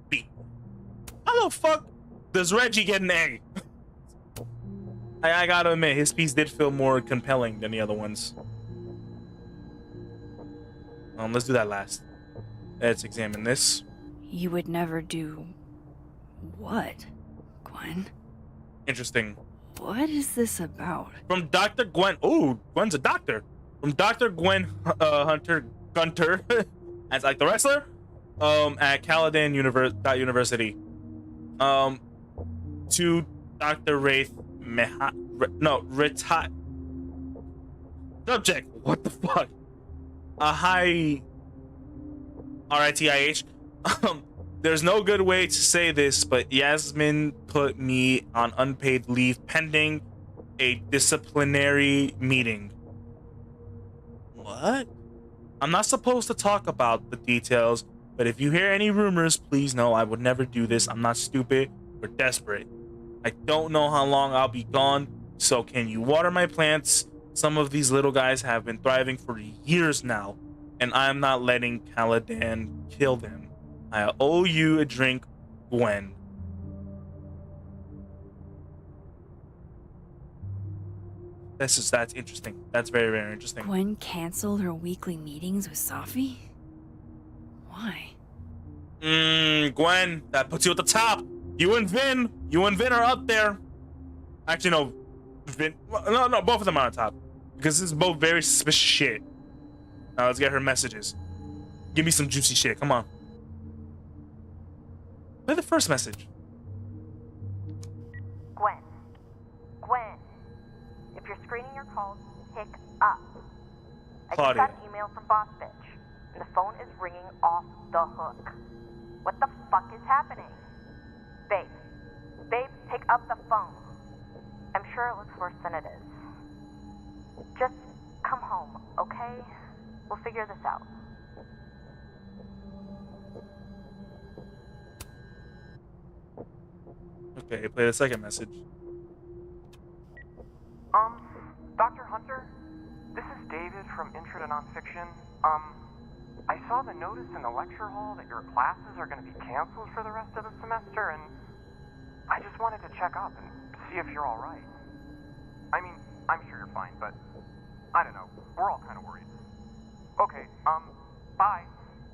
B. How the fuck does Reggie get an A? I gotta admit, his piece did feel more compelling than the other ones. Let's do that last. Let's examine this. You would never do what, Gwen? Interesting. What is this about? From Dr. Gwen. Oh, Gwen's a doctor. From Dr. Gwen Gunter, as like the wrestler, at Caladan University. To Dr. Wraith Retired. Subject. What the fuck? A high RITIH. There's no good way to say this, but Yasmin put me on unpaid leave pending a disciplinary meeting. What? I'm not supposed to talk about the details, but if you hear any rumors, please know I would never do this. I'm not stupid or desperate. I don't know how long I'll be gone, so can you water my plants? Some of these little guys have been thriving for years now, and I'm not letting Caladan kill them. I owe you a drink, Gwen. That's interesting. That's very, very interesting. Gwen canceled her weekly meetings with Safi? Why? Gwen, that puts you at the top. You and Vin are up there. Actually, no, Vin. No, both of them are on top because this is both very suspicious shit. Now let's get her messages. Give me some juicy shit. Come on. Play the first message. Gwen, if you're screening your calls, pick up. I just Claudia. got an email from Boss Bitch, and the phone is ringing off the hook. What the fuck is happening? Babe, pick up the phone. I'm sure it looks worse than it is. Just come home, okay? We'll figure this out. Okay, play the second message. Dr. Hunter, this is David from Intro to Nonfiction. I saw the notice in the lecture hall that your classes are going to be canceled for the rest of the semester, and I just wanted to check up and see if you're all right. I mean, I'm sure you're fine, but I don't know. We're all kind of worried. Okay, bye.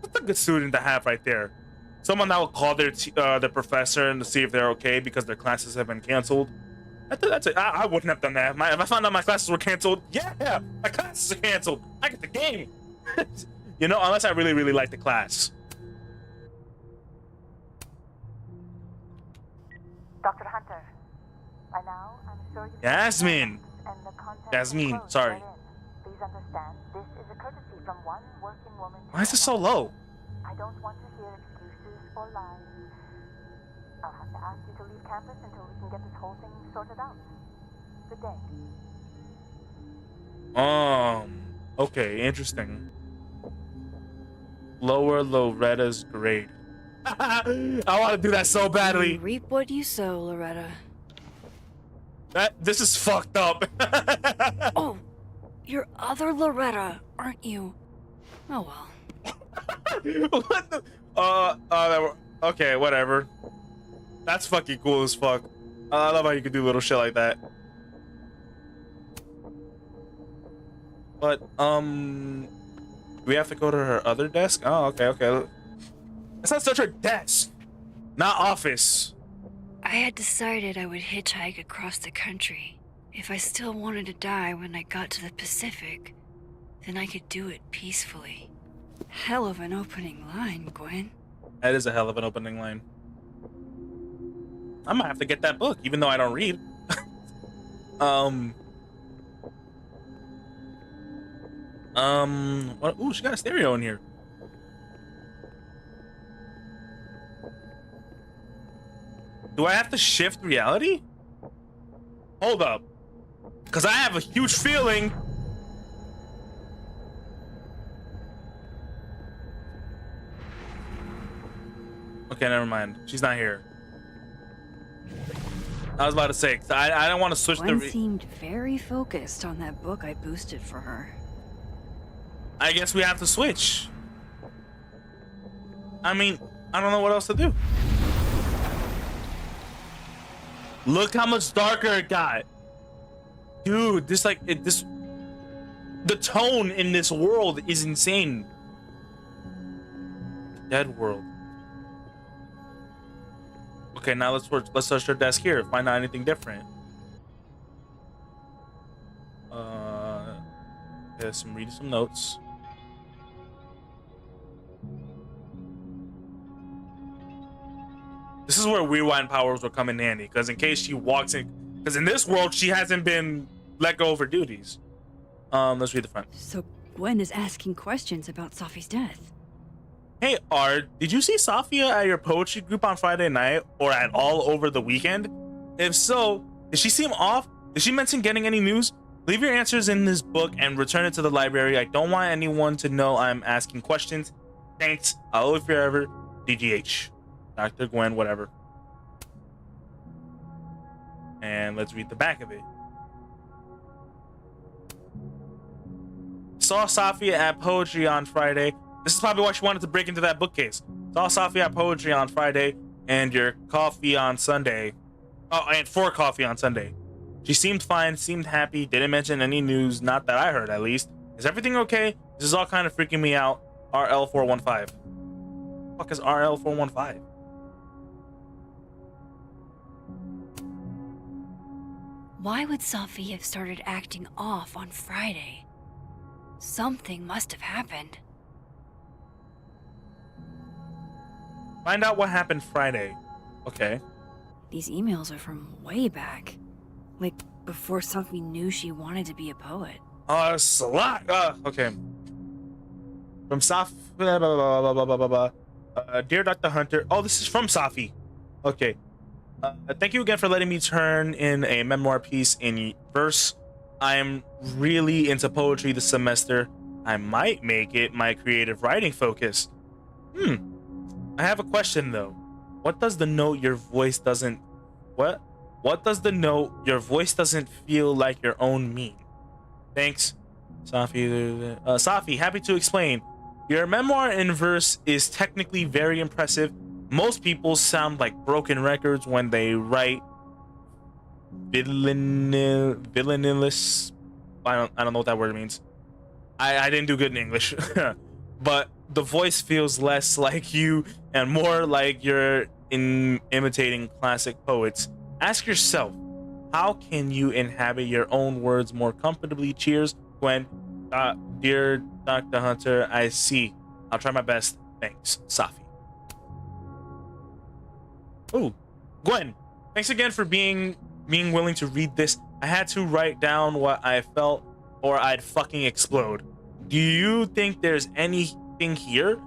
That's a good student to have right there. Someone that will call their professor and to see if they're okay because their classes have been canceled. That's it. I wouldn't have done that. If I found out my classes were canceled, yeah, my classes are canceled. I get the game. You know, unless I really, really like the class. Dr. Hunter, by now, I'm sure you've Yasmin. and the content Yasmin, enclosed sorry. therein. Please understand, this is a courtesy from one working woman. to Why is it so another. low? I don't want to hear excuses or lies. I'll have to ask you to leave campus until we can get this whole thing sorted out. Good day. Okay, interesting. Lower Loretta's grade. I want to do that so badly. You reap what you sow, Loretta. This is fucked up. Oh, you're other Loretta, aren't you? Oh well. What the? Okay, whatever. That's fucking cool as fuck. I love how you can do little shit like that. But, we have to go to her other desk? Oh, okay. It's not such her desk, not office. I had decided I would hitchhike across the country. If I still wanted to die when I got to the Pacific, then I could do it peacefully. Hell of an opening line, Gwen. That is a hell of an opening line. I might have to get that book, even though I don't read. What? Ooh, she got a stereo in here. Do I have to shift reality? Hold up. Because I have a huge feeling. Okay, never mind. She's not here. I was about to say, 'cause I don't want to switch Gwen the... seemed very focused on that book I boosted for her. I guess we have to switch. I mean, I don't know what else to do. Look how much darker it got. Dude, the tone in this world is insane. Dead world. Okay, now let's search her desk here. Find out anything different. Reading some notes. This is where rewind powers will come in handy, because in case she walks in, because in this world she hasn't been let go of her duties. Let's read the front. So Gwen is asking questions about Safi's death. Hey Art, did you see Safia at your poetry group on Friday night or at all over the weekend? If so, did she seem off? Did she mention getting any news? Leave your answers in this book and return it to the library. I don't want anyone to know I'm asking questions. Thanks. I'll live forever. DGH. Dr. Gwen, whatever. And let's read the back of it. Saw Safia at poetry on Friday. This is probably why she wanted to break into that bookcase. Saw Safia at poetry on Friday and your coffee on Sunday. Oh, and for coffee on Sunday. She seemed fine, seemed happy, didn't mention any news, not that I heard at least. Is everything okay? This is all kind of freaking me out. RL415. What the fuck is RL415? Why would Safi have started acting off on Friday? Something must have happened. Find out what happened Friday. Okay. These emails are from way back. Like, before Safi knew she wanted to be a poet. It's a lot. Okay. From Safi. Dear Dr. Hunter. Oh, this is from Safi. Okay. Thank you again for letting me turn in a memoir piece in verse. I am really into poetry this semester. I might make it my creative writing focus. I have a question though. What does the note your voice doesn't What does the note? Your voice doesn't feel like your own mean. Thanks, Safi. Safi, happy to explain. Your memoir in verse is technically very impressive. Most people sound like broken records when they write villainous. I don't know what that word means. I didn't do good in English. But the voice feels less like you and more like you're imitating classic poets. Ask yourself, how can you inhabit your own words more comfortably? Cheers, Gwen. Dear Dr. Hunter, I see. I'll try my best. Thanks, Safi. Ooh, Gwen, thanks again for being willing to read this. I had to write down what I felt or I'd fucking explode. Do you think there's anything here?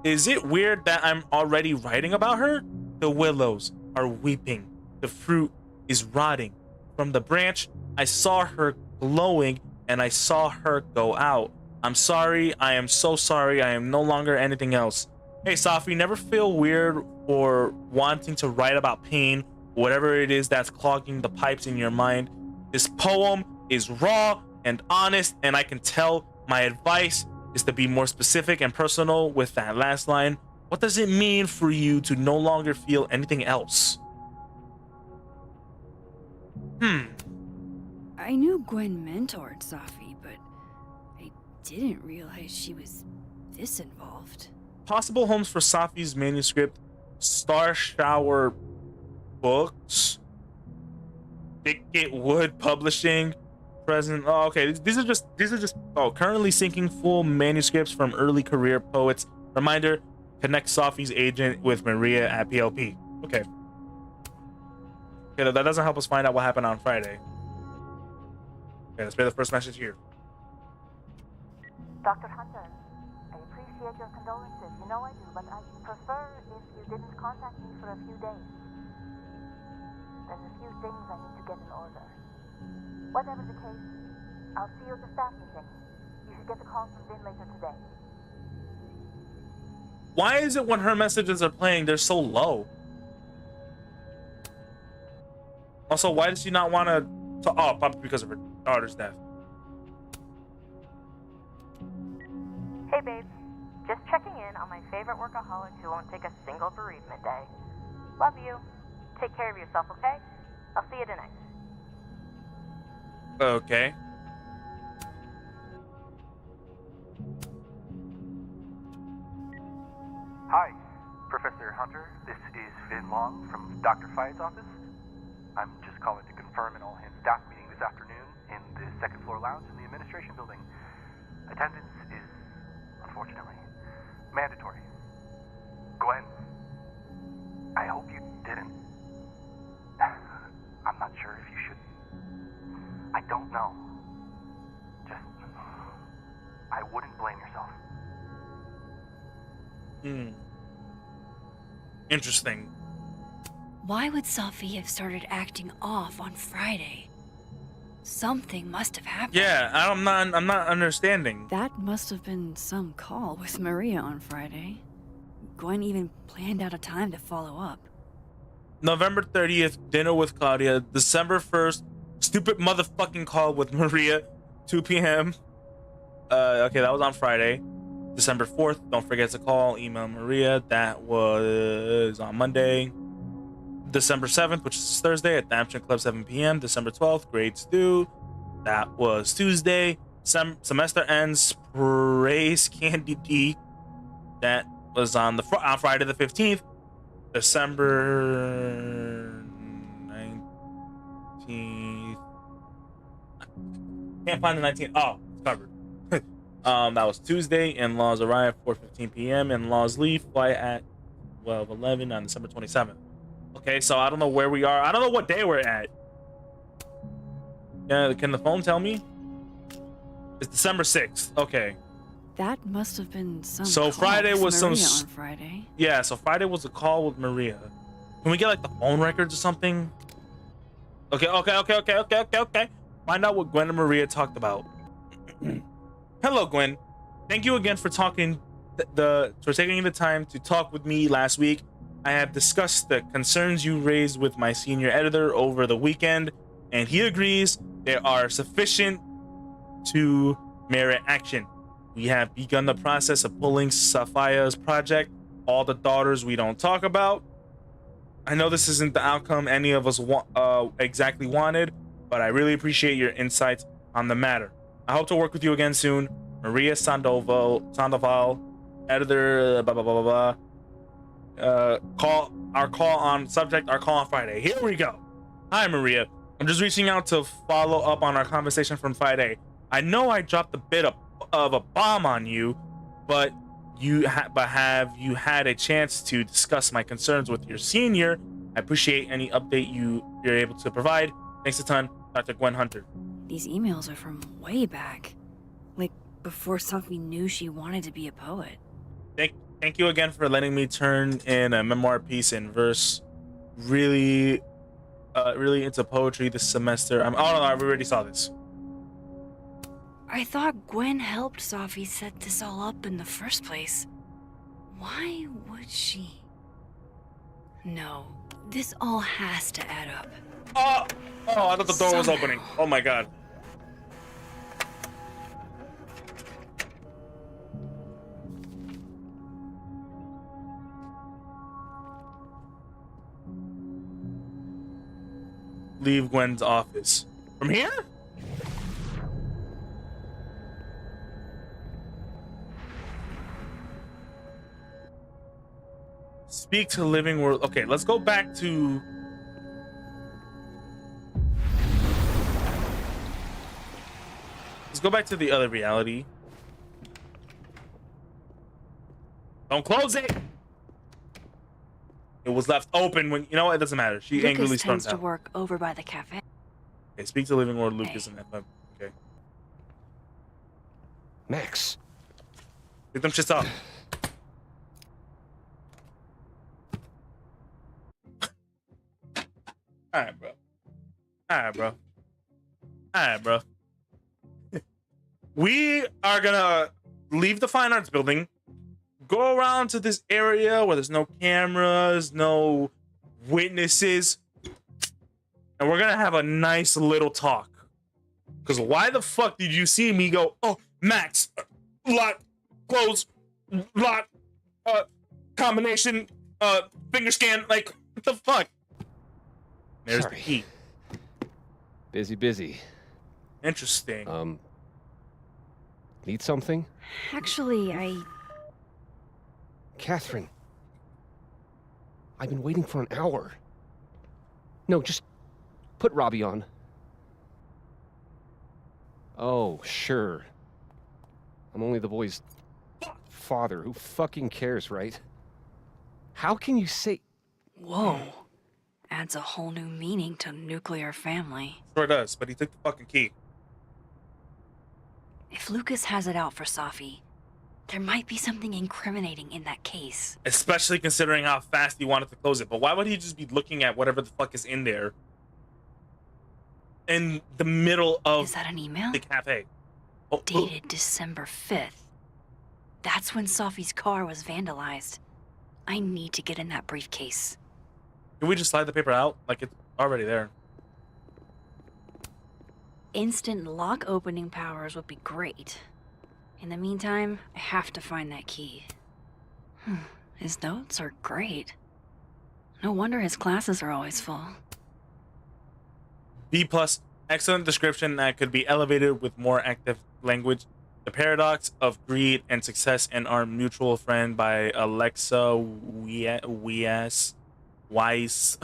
Is it weird that I'm already writing about her? The willows are weeping. The fruit is rotting. From the branch, I saw her glowing and I saw her go out. I'm sorry. I am so sorry. I am no longer anything else. Hey, Safi, never feel weird or wanting to write about pain, whatever it is that's clogging the pipes in your mind. This poem is raw and honest, and I can tell. My advice is to be more specific and personal with that last line. What does it mean for you to no longer feel anything else? I knew Gwen mentored Safi, but I didn't realize she was this involved. Possible homes for Safi's manuscript: Star Shower Books, Thicket Wood Publishing, present. Oh, okay. These are just currently syncing full manuscripts from early career poets. Reminder: connect Safi's agent with Maria at PLP. Okay. Okay, that doesn't help us find out what happened on Friday. Okay, let's play the first message here. Dr. Hunter, I appreciate your condolences. You know I do, but I'd prefer if you didn't contact me for a few days. There's a few things I need to get in order. Whatever the case, I'll see you at the staff meeting. You should get the call from Vin later today. Why is it when her messages are playing, they're so low? Also, why does she not want to... Oh, probably because of her daughter's death. Hey, babe. Just checking in on my favorite workaholic who won't take a single bereavement day. Love you. Take care of yourself, okay? I'll see you tonight. Okay. Hi, Professor Hunter. This is Vin Long from Dr. Fyatt's office. I'm just calling to confirm an all-hands staff meeting this afternoon in the second floor lounge in the administration building. Attendance is, unfortunately, mandatory. Gwen, I hope you didn't. I'm not sure if you should. I don't know. Just, I wouldn't blame yourself. Interesting. Why would Safi have started acting off on Friday? Something must have happened. Yeah, I'm not understanding. That must have been some call with Maria on Friday. Gwen even planned out a time to follow up. November 30th, dinner with Claudia. December 1st, stupid motherfucking call with Maria, 2 p.m. Okay, that was on Friday. December 4th, don't forget to call, email Maria. That was on Monday. December 7th, which is Thursday, at the Amsterdam Club, 7 p.m. December 12th, grades due. That was Tuesday. Semester ends, praise Candy D. That was on Friday the 15th. December 19th. Can't find the 19th. Oh, it's covered. That was Tuesday. In-laws arrive 4:15 p.m. In-laws leave. Flight at 12:11 on December 27th. Okay, so I don't know where we are. I don't know what day we're at. Yeah, can the phone tell me? It's December 6th. Okay. That must have been some. So call Friday with was Maria some. on Friday. Yeah, so Friday was a call with Maria. Can we get like the phone records or something? Okay. Find out what Gwen and Maria talked about. Hello, Gwen. Thank you again for taking the time to talk with me last week. I have discussed the concerns you raised with my senior editor over the weekend, and he agrees they are sufficient to merit action. We have begun the process of pulling Safia's project, All the Daughters We Don't Talk About. I know this isn't the outcome any of us exactly wanted, but I really appreciate your insights on the matter. I hope to work with you again soon. Maria Sandoval, editor, blah, blah, blah, blah, blah. Our call on Friday. Here we go. Hi, Maria. I'm just reaching out to follow up on our conversation from Friday. I know I dropped a bit of a bomb on you, but have you had a chance to discuss my concerns with your senior? I appreciate any update you're able to provide. Thanks a ton, Dr. Gwen Hunter. These emails are from way back. Like, before Sophie knew she wanted to be a poet. Thank you again for letting me turn in a memoir piece in verse. Really into poetry this semester. Oh no, I already saw this. I thought Gwen helped Sophie set this all up in the first place. Why would she? No, this all has to add up. Oh, I thought the door was opening. Oh my god. Leave Gwen's office. From here? Speak to living world. Okay, let's go back to... Let's go back to the other reality. Don't close it! It was left open when... You know what? It doesn't matter. She angrily stormed tends to out. work over by the cafe. Okay, speak to living world, Lucas, and FM. Okay. Max. Pick them shits up. Alright, bro. We are gonna leave the fine arts building, go around to this area where there's no cameras, no witnesses, and we're gonna have a nice little talk. Because why the fuck did you see me go, oh, Max, lock, close, lock, combination, finger scan, like, what the fuck? There's Sorry. the key. Busy. Interesting. Need something? Actually, Catherine. I've been waiting for an hour. No, just put Robbie on. Oh, sure. I'm only the boy's father. Who fucking cares, right? How can you say... Whoa. Adds a whole new meaning to nuclear family. Sure does, but he took the fucking key. If Lucas has it out for Sophie, there might be something incriminating in that case. Especially considering how fast he wanted to close it. But why would he just be looking at whatever the fuck is in there in the middle of Is that an email? the cafe? Dated December 5th. That's when Sophie's car was vandalized. I need to get in that briefcase. Can we just slide the paper out? Like, it's already there. Instant lock opening powers would be great. In the meantime, I have to find that key. His notes are great. No wonder his classes are always full. B+, excellent description that could be elevated with more active language. The Paradox of Greed and Success and Our Mutual Friend by Alexa Weiss.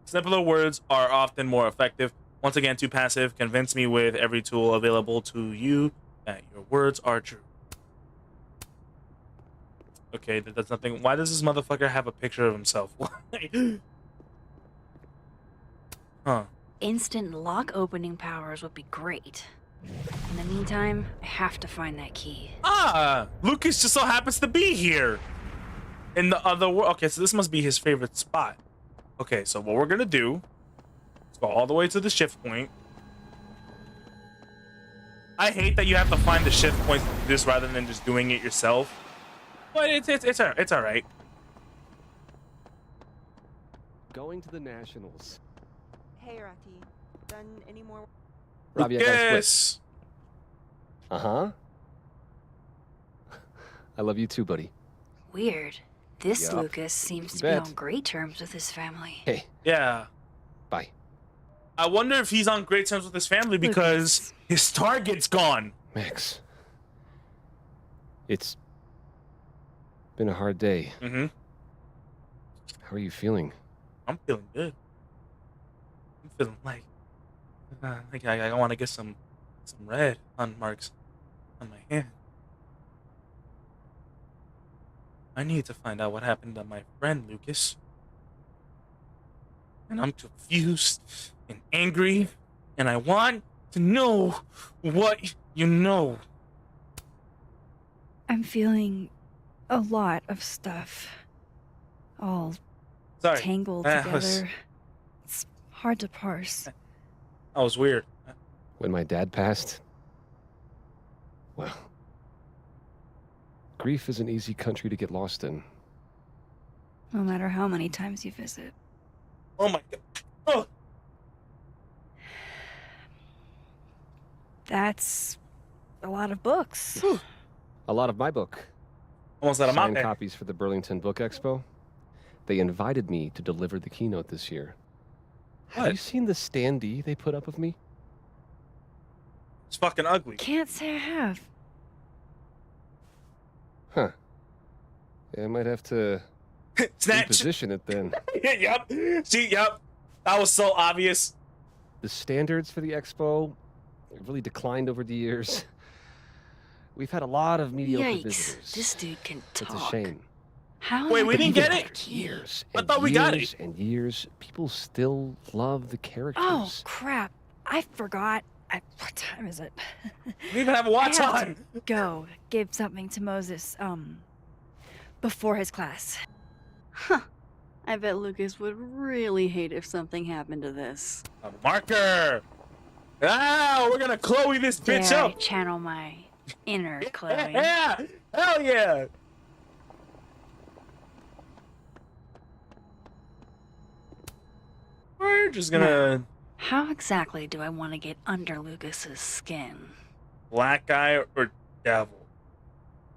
Simpler words are often more effective. Once again, too passive. Convince me with every tool available to you that your words are true. Okay, that's nothing. Why does this motherfucker have a picture of himself? Huh. Instant lock opening powers would be great. In the meantime, I have to find that key. Ah, Lucas just so happens to be here. In the other world. Okay, so this must be his favorite spot. Okay, so what we're gonna do is go all the way to the shift point. I hate that you have to find the shift points to do this rather than just doing it yourself. But it's all right. Going to the Nationals. Hey, Rati. Done any more? Robbie, I gotta split. Lucas. Uh-huh. I love you too, buddy. Weird. This Yup. Lucas seems You to be bet. on great terms with his family. Hey, Yeah. bye. I wonder if he's on great terms with his family because his target's gone. Max. It's been a hard day. Mm-hmm. How are you feeling? I'm feeling good. I'm feeling like I want to get some red on marks on my hand. I need to find out what happened to my friend Lucas. And I'm confused and angry, and I want to know what you know. I'm feeling a lot of stuff. All Sorry. tangled That together. was- It's hard to parse. That was weird. When my dad passed, well, grief is an easy country to get lost in. No matter how many times you visit. Oh my god. Oh. That's a lot of books. A lot of my book. Almost let him out Signed there. copies for the Burlington Book Expo. They invited me to deliver the keynote this year. Have you seen the standee they put up of me? It's fucking ugly. Can't say I have. Huh. Yeah, I might have to Snatch. reposition it then. Yep. See, yep. That was so obvious. The standards for the expo really declined over the years. We've had a lot of mediocre Yikes. visitors. This dude can talk. It's a shame. How Wait, am I we didn't gonna get get it? a key? Years I and thought we got years and years, people still love the characters. Oh, crap. I forgot. What time is it? We didn't even have a watch I have on. to go give something to Moses, before his class. Huh. I bet Lucas would really hate if something happened to this. A marker. Ah, we're gonna Chloe this bitch Dare I up. channel my inner Chloe. Yeah. Hell yeah. We're just gonna How exactly do I want to get under Lucas's skin? black guy or devil.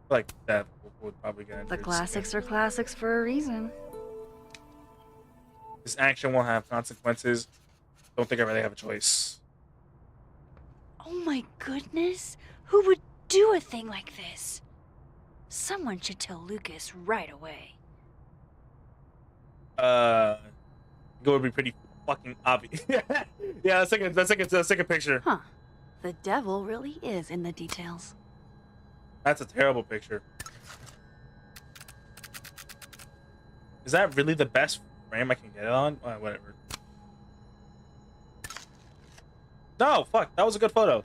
Like devil would probably get under The his classics skin. are classics for a reason. This action will have consequences. Don't think I really have a choice. Oh my goodness! Who would do a thing like this? Someone should tell Lucas right away. It would be pretty fucking obvious. Yeah, let's take a picture. Huh. The devil really is in the details. That's a terrible picture. Is that really the best frame I can get it on? Whatever. No, fuck. That was a good photo.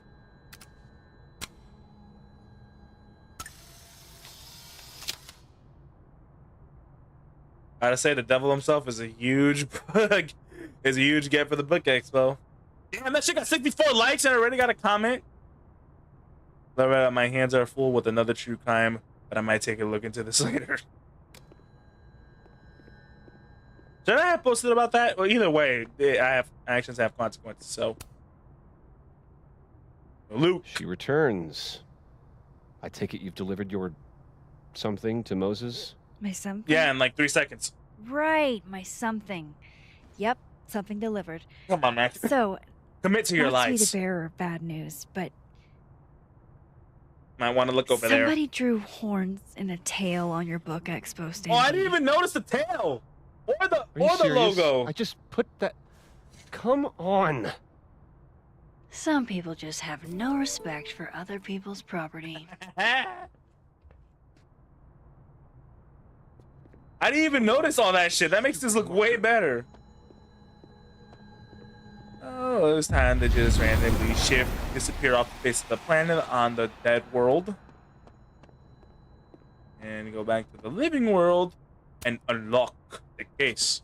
Gotta say, the devil himself is a huge get for the book expo. Damn, that shit got 64 likes and already got a comment. My hands are full with another true crime, but I might take a look into this later. Should I have posted about that? Well, either way, actions have consequences. So, Luke. She returns. I take it you've delivered your something to Moses? My something? Yeah, in like 3 seconds. Right, my something. Yep, something delivered. Come on, Max. So, Commit to your not to be lies. the bearer of bad news, but Might want to look over there. somebody drew horns and a tail on your book expo stand. Oh, I didn't even notice the tail or the Are you serious? logo. I just put that. Come on. Some people just have no respect for other people's property. I didn't even notice all that shit. That makes this look way better. Oh, it was time to just randomly disappear off the face of the planet on the dead world. And go back to the living world and unlock the case.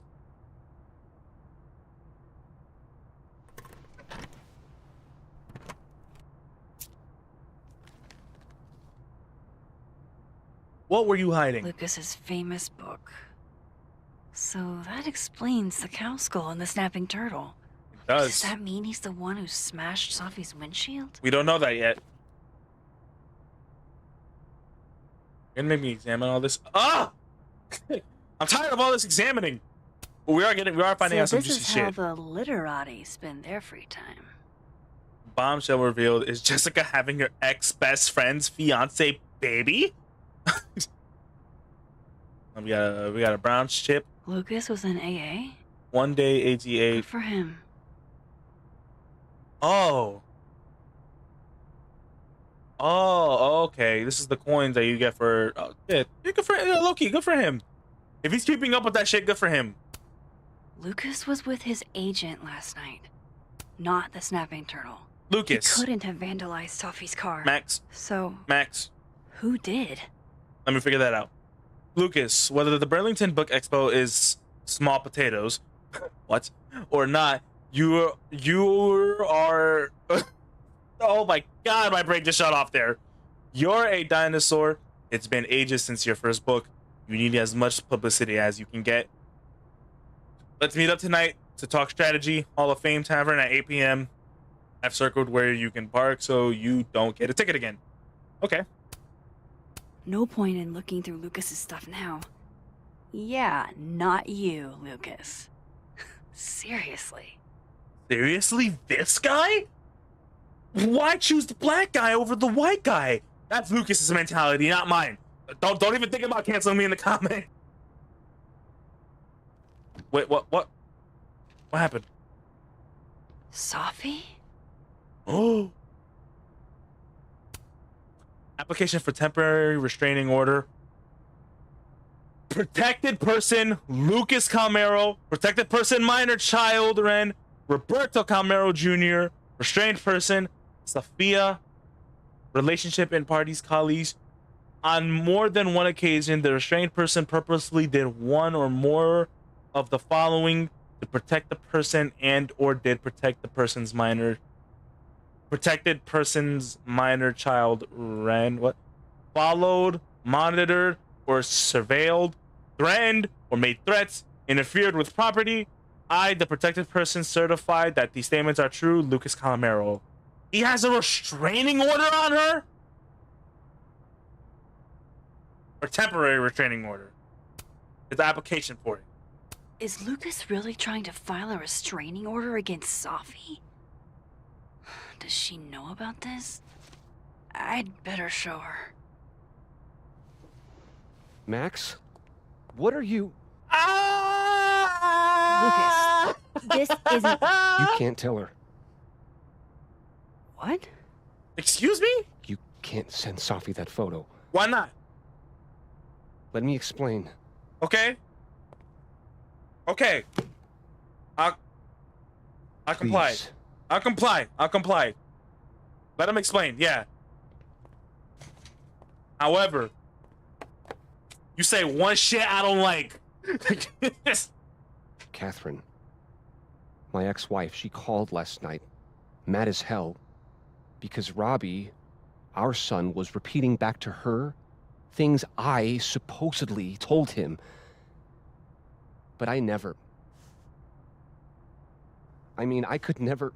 What were you hiding? Lucas's famous book. So that explains the cow skull and the snapping turtle. It does. Does that mean he's the one who smashed Sophie's windshield? We don't know that yet. You're gonna make me examine all this. Ah! I'm tired of all this examining. But we are finding out some juicy this is how shit. the literati spend their free time. Bombshell revealed: is Jessica having her ex-best friend's fiance baby? we got a brown chip. Lucas was in AA? One day ATA. Good for him. Oh. Oh, okay. This is the coins that you get for. Oh, yeah, good for Loki. Good for him. If he's keeping up with that shit, good for him. Lucas was with his agent last night, not the snapping turtle. Lucas. He couldn't have vandalized Sophie's car. Max. So. Max. Who did? Let me figure that out. Lucas, whether the Burlington Book Expo is small potatoes, what, or not, you are. Oh my God, my brain just shut off there. You're a dinosaur. It's been ages since your first book. You need as much publicity as you can get. Let's meet up tonight to talk strategy. Hall of Fame Tavern at 8 p.m. I've circled where you can park so you don't get a ticket again. Okay. No point in looking through Lucas's stuff now. Yeah, not you, Lucas. Seriously. Seriously, this guy? Why choose the black guy over the white guy? That's Lucas's mentality, not mine. Don't even think about canceling me in the comment. Wait, what happened? Sophie? Oh. Application for temporary restraining order. Protected person, Lucas Calmero. Protected person, minor child, Ren. Roberto Calmero Jr. Restrained person, Sophia. Relationship and parties, colleagues. On more than one occasion, the restrained person purposely did one or more of the following to protect the person and or did protect the person's minor. Protected person's minor child, Ren. What? Followed, monitored, or surveilled, threatened, or made threats, interfered with property. I, the protected person, certified that these statements are true. Lucas Calmero. He has a restraining order on her? Or temporary restraining order. It's the application for it. Is Lucas really trying to file a restraining order against Sophie? Does she know about this? I'd better show her. Max? What are you... Lucas, this isn't... You can't tell her. What? Excuse me? You can't send Sophie that photo. Why not? Let me explain. Okay. Okay. I'll comply. Please. I'll comply. I'll comply. Let him explain. Yeah. However, you say one shit I don't like. Catherine, my ex-wife, she called last night, mad as hell, because Robbie, our son, was repeating back to her things I supposedly told him. But I never. I mean, I could never...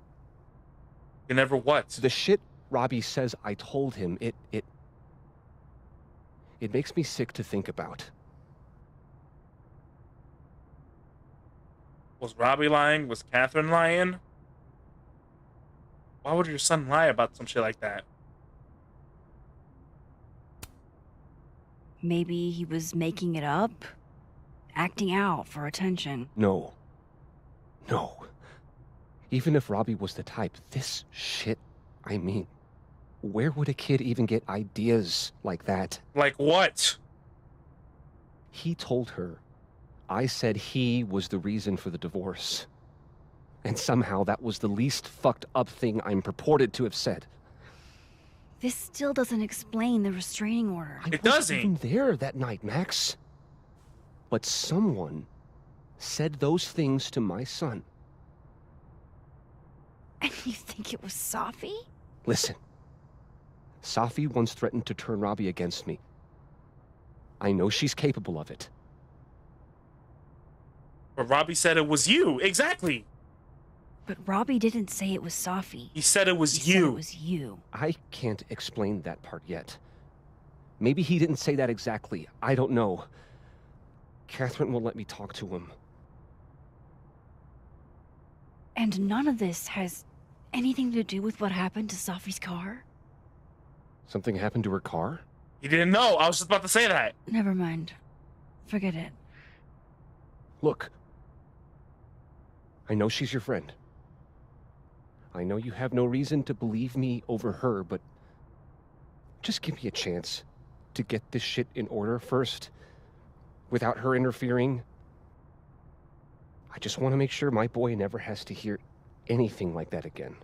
You never what? The shit Robbie says I told him, it makes me sick to think about. Was Robbie lying? Was Catherine lying? Why would your son lie about some shit like that? Maybe he was making it up? Acting out for attention. No. No. Even if Robbie was the type, this shit, I mean, where would a kid even get ideas like that? Like what? He told her I said he was the reason for the divorce. And somehow that was the least fucked up thing I'm purported to have said. This still doesn't explain the restraining order. I wasn't even there that night, Max. But someone said those things to my son. And you think it was Sophie? Listen. Sophie once threatened to turn Robbie against me. I know she's capable of it. But Robbie said it was you. Exactly. But Robbie didn't say it was Safi. He said it was He you. said it was you. I can't explain that part yet. Maybe he didn't say that exactly. I don't know. Catherine won't let me talk to him. And none of this has anything to do with what happened to Safi's car? Something happened to her car? You didn't know. I was just about to say that. Never mind. Forget it. Look. I know she's your friend. I know you have no reason to believe me over her, but just give me a chance to get this shit in order first, without her interfering. I just want to make sure my boy never has to hear anything like that again.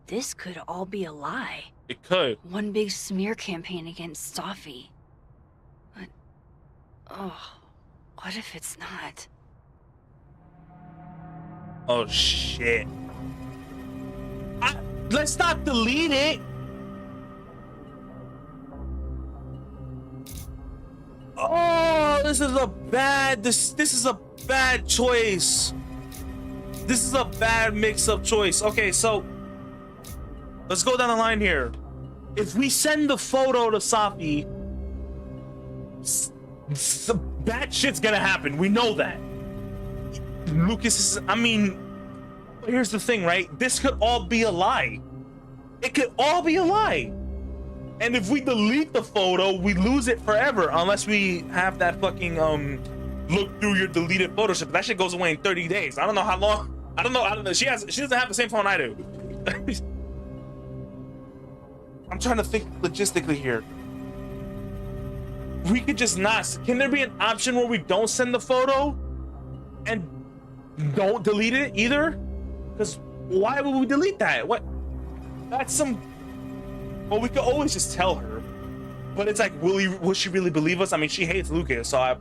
This could all be a lie. It could. One big smear campaign against Safi. But, oh, what if it's not? Oh, shit. Let's not delete it. Oh, this is a bad, this is a bad choice. This is a bad mix-up choice. Okay, so let's go down the line here. If we send the photo to Safi, bad shit's gonna happen. We know that. Lucas is, I mean, here's the thing, right? This could all be a lie. It could all be a lie. And if we delete the photo, we lose it forever unless we have that fucking look through your deleted photos. That shit goes away in 30 days. I don't know how long. I don't know. She doesn't have the same phone I do. I'm trying to think logistically here. We could just not. Can there be an option where we don't send the photo and don't delete it either? Because why would we delete that? What? That's some. Well, we could always just tell her, but it's like, will she really believe us? I mean, she hates Lucas, so I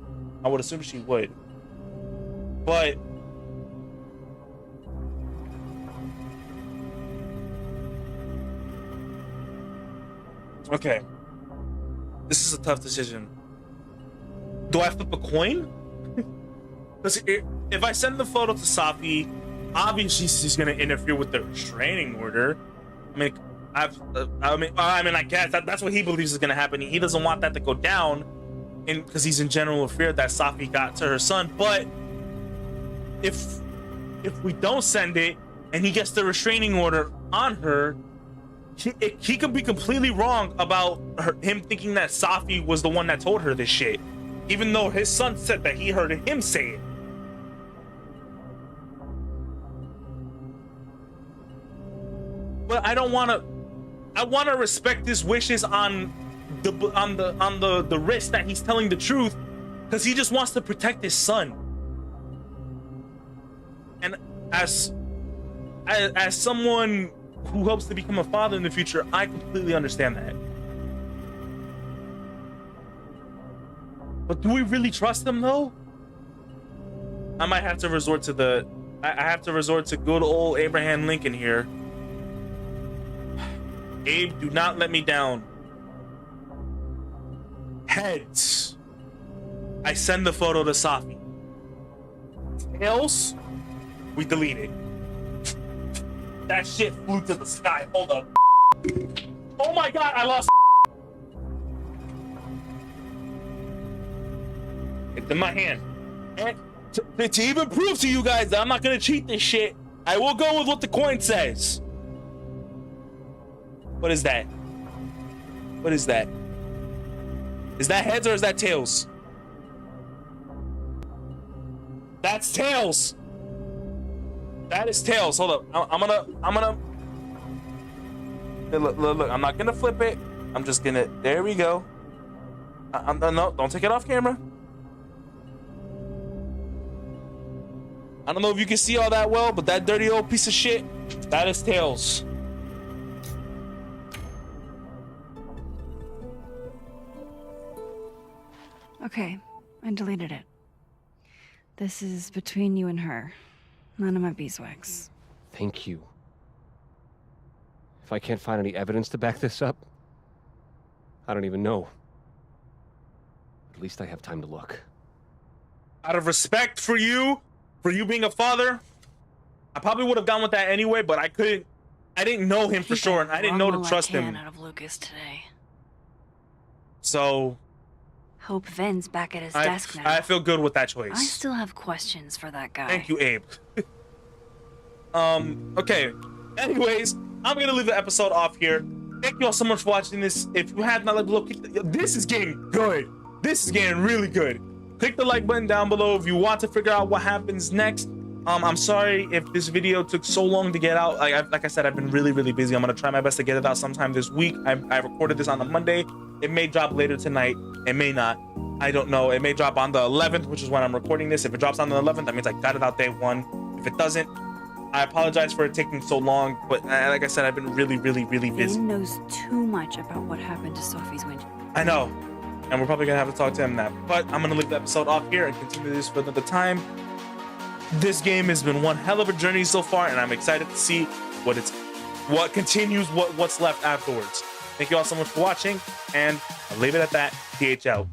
would assume she would. But okay, this is a tough decision. Do I flip a coin? Because if I send the photo to Safi, obviously she's gonna interfere with the restraining order. I mean, I guess that's what he believes is gonna happen. He doesn't want that to go down, because he's in general fear that Safi got to her son. But if we don't send it and he gets the restraining order on her, he could be completely wrong about him thinking that Safi was the one that told her this shit, even though his son said that he heard him say it. But I don't want to. I want to respect his wishes on the risk that he's telling the truth, because he just wants to protect his son. And as someone who hopes to become a father in the future, I completely understand that. But do we really trust him though? I might have to resort to I have to resort to good old Abraham Lincoln here. Abe, do not let me down. Heads. I send the photo to Safi. Tails, we delete it. That shit flew to the sky. Hold up. Oh my god, I lost. It's in my hand. And to even prove to you guys that I'm not gonna cheat this shit, I will go with what the coin says. What is that? What is that? Is that heads or is that tails? That's tails. That is tails. Hold up. I'm gonna. Hey, look. I'm not gonna flip it. I'm just gonna. There we go. No, don't take it off camera. I don't know if you can see all that well, but that dirty old piece of shit, that is tails. Okay, I deleted it. This is between you and her. None of my beeswax. Thank you. If I can't find any evidence to back this up, I don't even know. At least I have time to look. out of respect for you being a father, I probably would have gone with that anyway, but I didn't know him for sure, and I didn't know to trust him. Out of Lucas today. So hope Ven's back at his desk now. I feel good with that choice. I still have questions for that guy. Thank you, Abe. Okay. Anyways, I'm gonna leave the episode off here. Thank you all so much for watching this. If you have not left below, this is getting good. This is getting really good. Click the like button down below if you want to figure out what happens next. I'm sorry if this video took so long to get out. Like I said, I've been really busy. I'm gonna try my best to get it out sometime this week. I recorded this on a Monday. It may drop later tonight. It may not. I don't know. It may drop on the 11th, which is when I'm recording this. If it drops on the 11th, that means I got it out day one. If it doesn't, I apologize for it taking so long. But like I said, I've been really busy. Vin knows too much about what happened to Sophie's window. I know. And we're probably gonna have to talk to him now. But I'm gonna leave the episode off here and continue this for another time. This game has been one hell of a journey so far, and I'm excited to see what's left afterwards. Thank you all so much for watching, and I'll leave it at that. TH out.